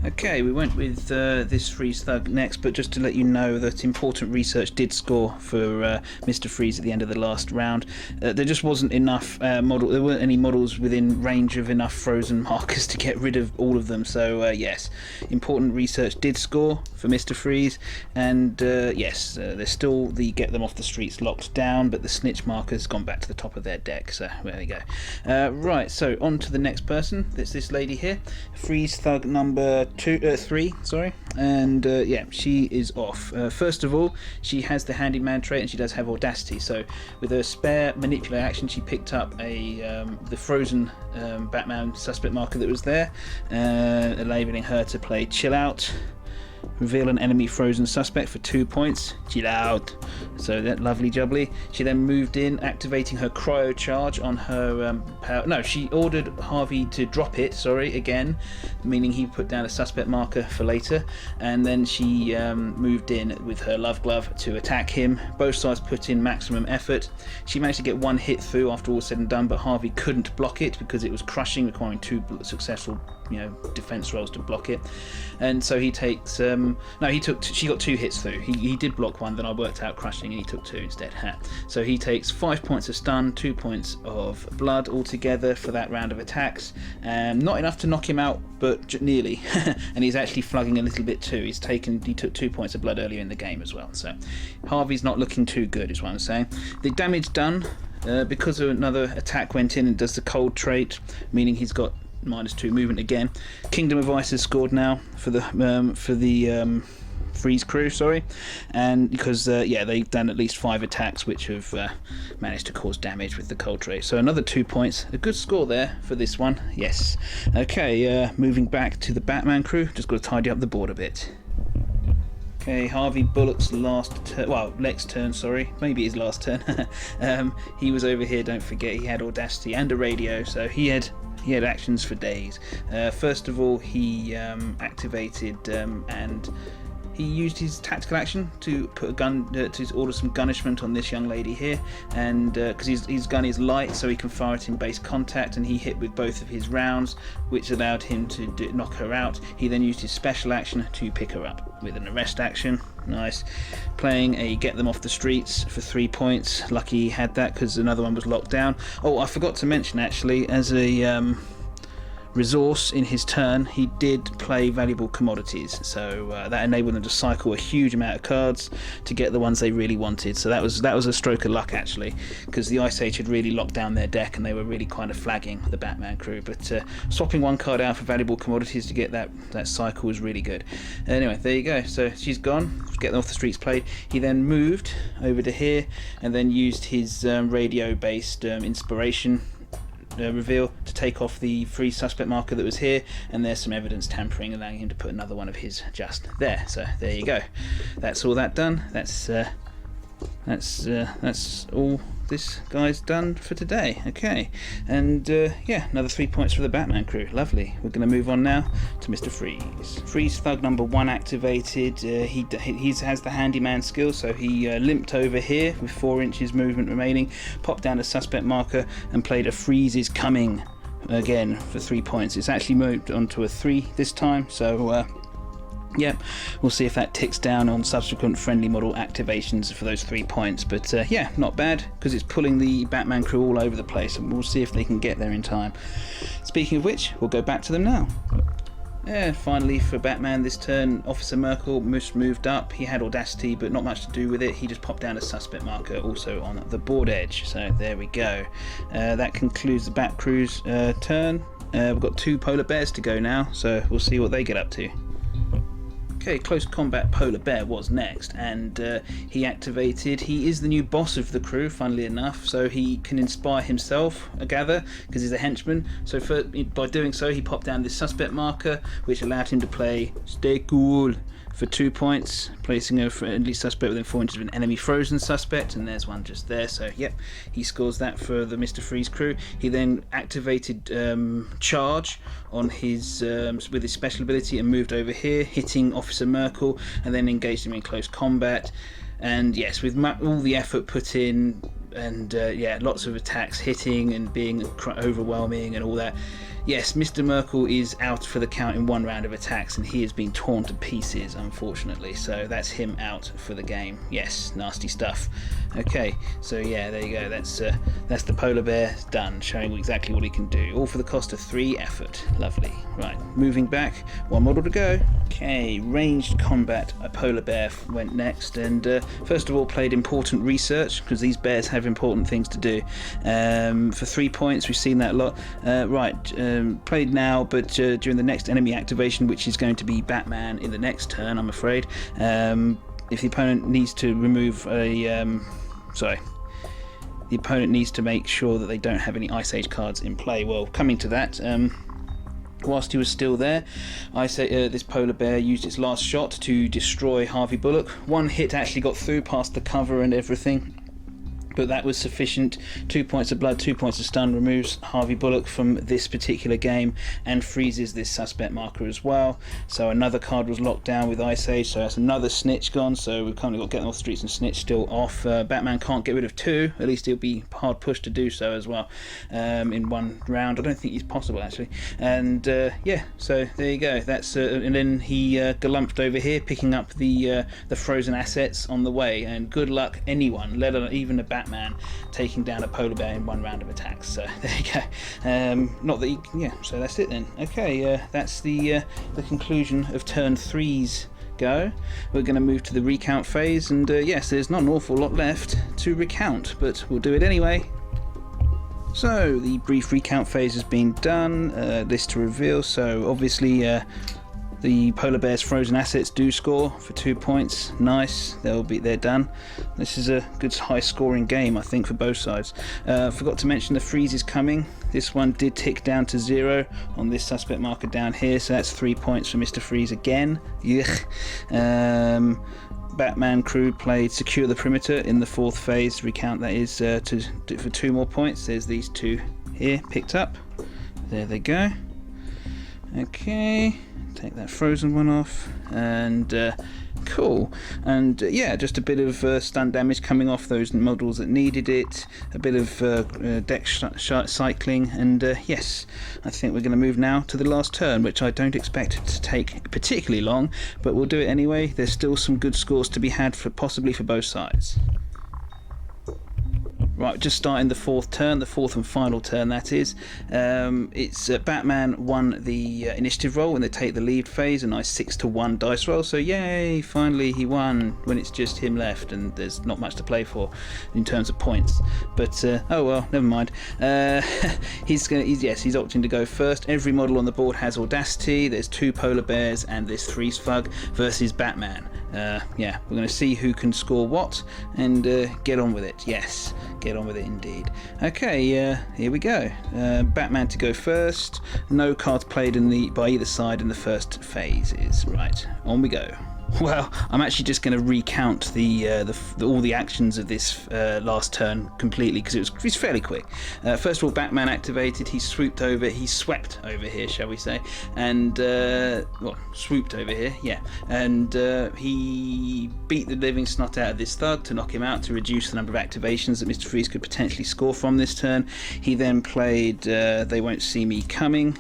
[SPEAKER 1] Okay, we went with this Freeze Thug next, but just to let you know that important research did score for Mr. Freeze at the end of the last round. There just wasn't enough there weren't any models within range of enough frozen markers to get rid of all of them, so yes, important research did score for Mr. Freeze, and yes, there's still the get them off the streets locked down, but the snitch marker's gone back to the top of their deck, so there we go. Right, so on to the next person. It's this lady here, Freeze Thug number 3, sorry, and yeah, she is off. First of all, she has the handyman trait, and she does have audacity. So with her spare manipulate action, she picked up the frozen Batman suspect marker that was there, enabling her to play Chill Out. Reveal an enemy frozen suspect for 2 points. Chill out. So that lovely jubbly. She then moved in, activating her cryo charge on her power. No, she ordered Harvey to drop it. Sorry, again, meaning he put down a suspect marker for later. And then she moved in with her love glove to attack him. Both sides put in maximum effort. She managed to get 1 hit through after all said and done, but Harvey couldn't block it because it was crushing, requiring 2 successful defense rolls to block it. And so he takes she got 2 hits through. He did block 1, then I worked out crushing, and he took 2 instead. So he takes 5 points of stun, 2 points of blood altogether for that round of attacks. Not enough to knock him out, but nearly. And he's actually flugging a little bit too. He took 2 points of blood earlier in the game as well. So Harvey's not looking too good, is what I'm saying. The damage done, because of another attack went in and does the cold trait, meaning he's got -2 movement again. Kingdom of Ice has scored now for the Freeze crew, sorry, and because yeah, they've done at least 5 attacks which have managed to cause damage with the cold trait. So another 2 points, a good score there for this one. Yes. Okay, moving back to the Batman crew. Just got to tidy up the board a bit. Okay, Harvey Bullock's last turn, well, Lex turn, sorry, maybe his last turn. He was over here, don't forget, he had audacity and a radio, so he had actions for days. First of all, he activated and he used his tactical action to put a gun to order some gunishment on this young lady here, and because his gun is light, so he can fire it in base contact, and he hit with both of his rounds, which allowed him to knock her out. He then used his special action to pick her up with an arrest action. Nice. Playing a get them off the streets for 3 points. Lucky he had that because another one was locked down. Oh, I forgot to mention actually, as a resource in his turn, he did play valuable commodities, so that enabled them to cycle a huge amount of cards to get the ones they really wanted. So that was a stroke of luck actually, because the Ice Age had really locked down their deck and they were really kind of flagging the Batman crew, but swapping 1 card out for valuable commodities to get that cycle was really good. Anyway, there you go. So she's gone. Get them off the streets played. He then moved over to here and then used his radio based inspiration reveal to take off the free suspect marker that was here, and there's some evidence tampering, allowing him to put another one of his just there. So there you go. That's all that done. That's all this guy's done for today. Okay, and yeah, another 3 points for the Batman crew. Lovely. We're going to move on now to Mr. Freeze. Freeze Thug number 1 activated. He has the handyman skill, so he limped over here with 4 inches movement remaining, popped down a suspect marker, and played a Freeze is coming again for 3 points. It's actually moved onto a 3 this time, so yeah, we'll see if that ticks down on subsequent friendly model activations for those 3 points. But yeah, not bad, because it's pulling the Batman crew all over the place, and we'll see if they can get there in time. Speaking of which, we'll go back to them now. Yeah, finally for Batman this turn, Officer Merkel moved up. He had audacity, but not much to do with it. He just popped down a suspect marker also on the board edge. So there we go. That concludes the Bat crew's turn. We've got 2 polar bears to go now, so we'll see what they get up to. Okay, Close Combat Polar Bear was next, and he activated. He is the new boss of the crew, funnily enough, so he can inspire himself, I gather, because he's a henchman. So by doing so, he popped down this suspect marker, which allowed him to play Stay Cool for 2 points, placing a friendly suspect within 4 inches of an enemy frozen suspect, and there's one just there, so yep, he scores that for the Mr. Freeze crew. He then activated charge on his with his special ability and moved over here, hitting Officer Merkel, and then engaged him in close combat. And yes, with all the effort put in, and yeah, lots of attacks hitting and being overwhelming and all that, yes, Mr. Merkel is out for the count in 1 round of attacks, and he has been torn to pieces, unfortunately. So that's him out for the game. Yes, nasty stuff. Okay, so yeah, there you go. That's the polar bear done, showing exactly what he can do, all for the cost of 3 effort. Lovely. Right, moving back, 1 model to go. Okay, ranged combat. A polar bear went next, and first of all played important research, because these bears have important things to do. For 3 points, we've seen that a lot. Played now, but during the next enemy activation, which is going to be Batman in the next turn, I'm afraid. If the opponent needs to remove a... the opponent needs to make sure that they don't have any Ice Age cards in play. Well, coming to that, whilst he was still there, this polar bear used its last shot to destroy Harvey Bullock. 1 hit actually got through past the cover and everything, but that was sufficient. 2 points of blood, 2 points of stun, removes Harvey Bullock from this particular game and freezes this suspect marker as well. So another card was locked down with Ice Age, so that's another snitch gone. So we've kind of got Getting Off the Streets and Snitch still off. Batman can't get rid of 2, at least he'll be hard pushed to do so as well in 1 round. I don't think it's possible actually. And yeah, so there you go. That's and then he galumped over here, picking up the frozen assets on the way. And good luck anyone, let alone even a Batman, taking down a polar bear in 1 round of attacks. So there you go. Not that yeah, so that's it then. Okay, that's the conclusion of turn 3's go. We're going to move to the recount phase, and yes, there's not an awful lot left to recount, but we'll do it anyway. So the brief recount phase has been done. List to reveal. So obviously the polar bear's frozen assets do score for 2 points. Nice, they're done. This is a good high scoring game, I think, for both sides. Forgot to mention the freeze is coming. This one did tick down to 0 on this suspect marker down here, so that's 3 points for Mr. Freeze again. Yuck. Batman crew played Secure the Perimeter in the 4th phase. Recount that is for 2 more points. There's these 2 here picked up. There they go. Okay, take that frozen one off, and cool. And yeah, just a bit of stun damage coming off those models that needed it, a bit of deck cycling, and yes, I think we're going to move now to the last turn, which I don't expect to take particularly long, but we'll do it anyway. There's still some good scores to be had, possibly for both sides. Right, just starting the 4th turn, the 4th and final turn that is. It's Batman won the initiative roll when they take the lead phase, a nice 6-1 dice roll, so yay, finally he won when it's just him left and there's not much to play for in terms of points. But oh well, never mind. He's opting to go first. Every model on the board has Audacity. There's 2 polar bears and this Freeze Thug versus Batman. Yeah, we're going to see who can score what and get on with it. Yes, get on with it indeed. Okay, here we go. Batman to go first. No cards played by either side in the first phases. Right, on we go. Well, I'm actually just going to recount all the actions of this last turn completely, because it's fairly quick. First of all, Batman activated. He swept over here, shall we say, and swooped over here, yeah. And he beat the living snot out of this thug to knock him out, to reduce the number of activations that Mr. Freeze could potentially score from this turn. He then played They Won't See Me Coming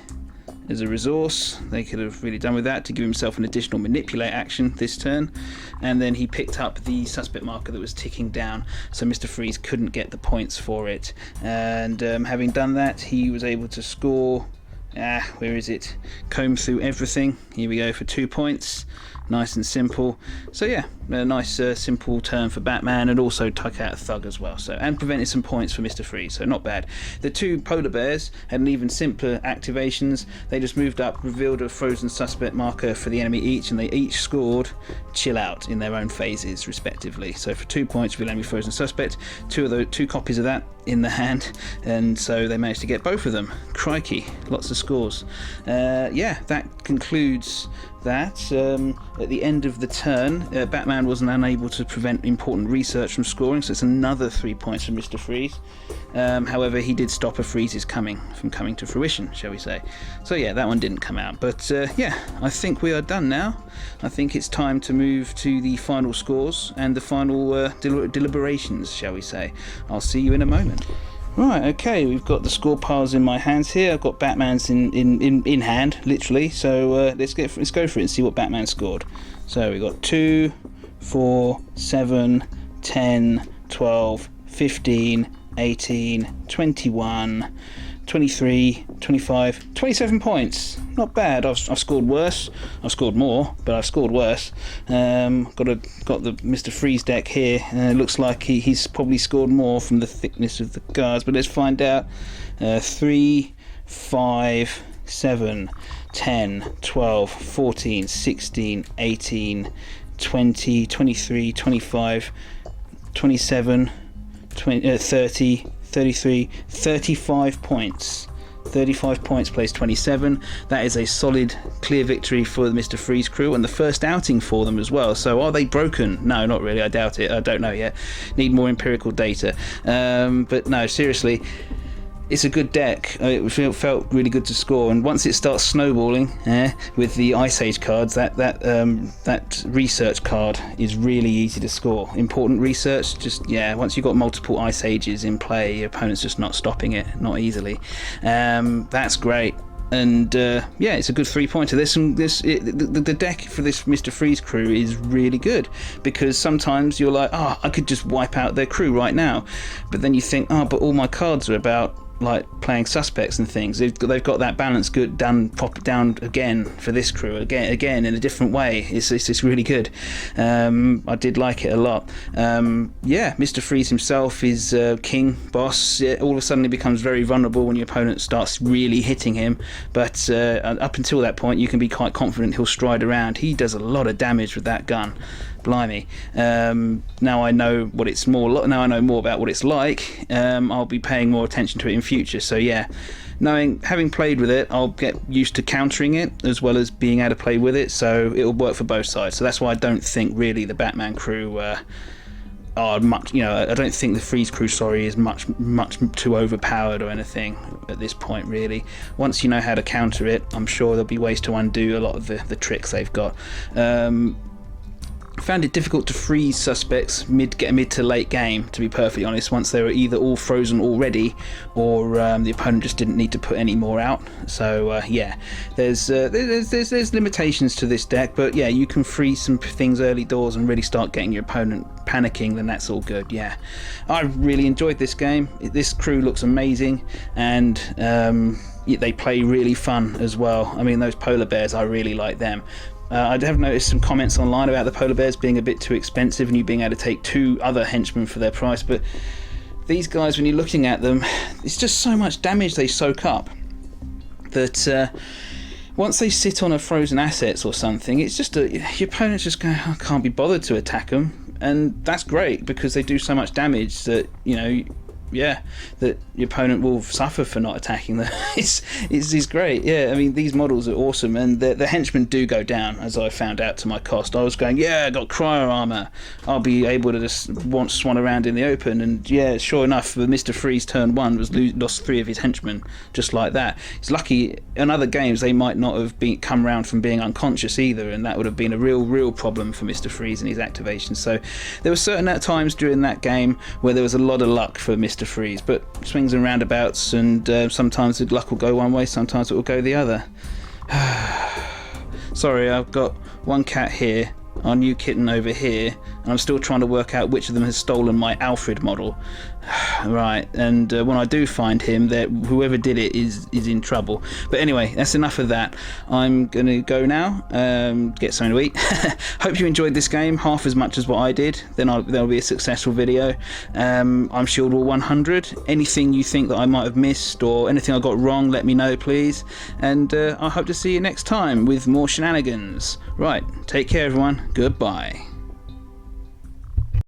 [SPEAKER 1] as a resource. They could have really done with that to give himself an additional manipulate action this turn, and then he picked up the suspect marker that was ticking down, so Mr. Freeze couldn't get the points for it. And having done that, he was able to score where is it? Comb through everything. Here we go for 2 points. Nice and simple. So yeah, a nice simple turn for Batman, and also took out a thug as well. So, and prevented some points for Mr. Freeze, so not bad. The 2 polar bears had an even simpler activations. They just moved up, revealed a frozen suspect marker for the enemy each, and they each scored chill out in their own phases respectively. So for 2 points for the enemy frozen suspect, 2 copies of that in the hand, and so they managed to get both of them. Crikey, lots of scores. Yeah, that concludes that, at the end of the turn, Batman wasn't unable to prevent important research from scoring, so it's another 3 points for Mr. Freeze. However, he did stop a Freeze's coming to fruition, shall we say. So yeah, that one didn't come out. But yeah, I think we are done now. I think it's time to move to the final scores and the final deliberations, shall we say. I'll see you in a moment. Right, okay, we've got the score piles in my hands here. I've got Batman's in hand, literally. So let's go for it and see what Batman scored. So we've got 2, 4, 7, 10, 12, 15, 18, 21, 23, 25, 27 points. Not bad. I've scored worse. I've scored more, but I've scored worse. Got the Mr. Freeze deck here. Looks like he's probably scored more from the thickness of the cards, but let's find out. 3, 5, 7, 10, 12, 14, 16, 18, 20, 23, 25, 27, 30, 33, 35 points. 35 points plays 27. That is a solid, clear victory for the Mr. Freeze crew, and the first outing for them as well. So are they broken? No, not really. I doubt it. I don't know yet. Need more empirical data. But no, seriously, it's a good deck. It felt really good to score, and once it starts snowballing with the Ice Age cards, that research card is really easy to score. Important research, just once you've got multiple Ice Ages in play, your opponent's just not stopping it, not easily. That's great. And it's a good 3-pointer. The deck for this Mr. Freeze crew is really good, because sometimes you're like, I could just wipe out their crew right now, but then you think, but all my cards are about like playing suspects and things. They've got that balance good done, pop it down again for this crew again in a different way. It's really good. I did like it a lot. Mr. Freeze himself is king boss. All of a sudden he becomes very vulnerable when your opponent starts really hitting him, but up until that point you can be quite confident he'll stride around. He does a lot of damage with that gun. Blimey. Now I know what it's now I know more about what it's like. I'll be paying more attention to it in future. So having played with it, I'll get used to countering it as well as being able to play with it, so it'll work for both sides. So that's why I don't think really the Batman crew are much, I don't think the Freeze crew, is much too overpowered or anything at this point, really. Once you know how to counter it, I'm sure there'll be ways to undo a lot of the tricks they've got. Found it difficult to freeze suspects mid to late game, to be perfectly honest, once they were either all frozen already or the opponent just didn't need to put any more out. So there's limitations to this deck, but you can freeze some things early doors and really start getting your opponent panicking, then that's all good. I really enjoyed this game. This crew looks amazing, and they play really fun as well. I mean, those polar bears, I really like them. I have noticed some comments online about the polar bears being a bit too expensive and you being able to take 2 other henchmen for their price, but these guys, when you're looking at them, it's just so much damage they soak up that once they sit on a frozen assets or something, it's just your opponent's just going, I can't be bothered to attack them, and that's great because they do so much damage that that your opponent will suffer for not attacking them. It's great. I mean, these models are awesome, and the henchmen do go down, as I found out to my cost. I was going, I got cryo armor, I'll be able to just swan around in the open, and sure enough, the Mr. Freeze turn 1 was lost 3 of his henchmen just like that. It's lucky in other games they might not have come around from being unconscious either, and that would have been a real problem for Mr. Freeze and his activation. So there were certain times during that game where there was a lot of luck for Mr. Freeze, but swings and roundabouts, and sometimes the luck will go one way, sometimes it will go the other. Sorry, I've got one cat here, our new kitten over here, and I'm still trying to work out which of them has stolen my Alfred model. Right, and when I do find him, whoever did it is in trouble. But anyway, that's enough of that. I'm gonna go now, get something to eat. Hope you enjoyed this game half as much as what I did. Then there'll be a successful video. I'm Shield Wall 100. Anything you think that I might have missed or anything I got wrong, let me know, please. And I hope to see you next time with more shenanigans. Right, take care, everyone. Goodbye.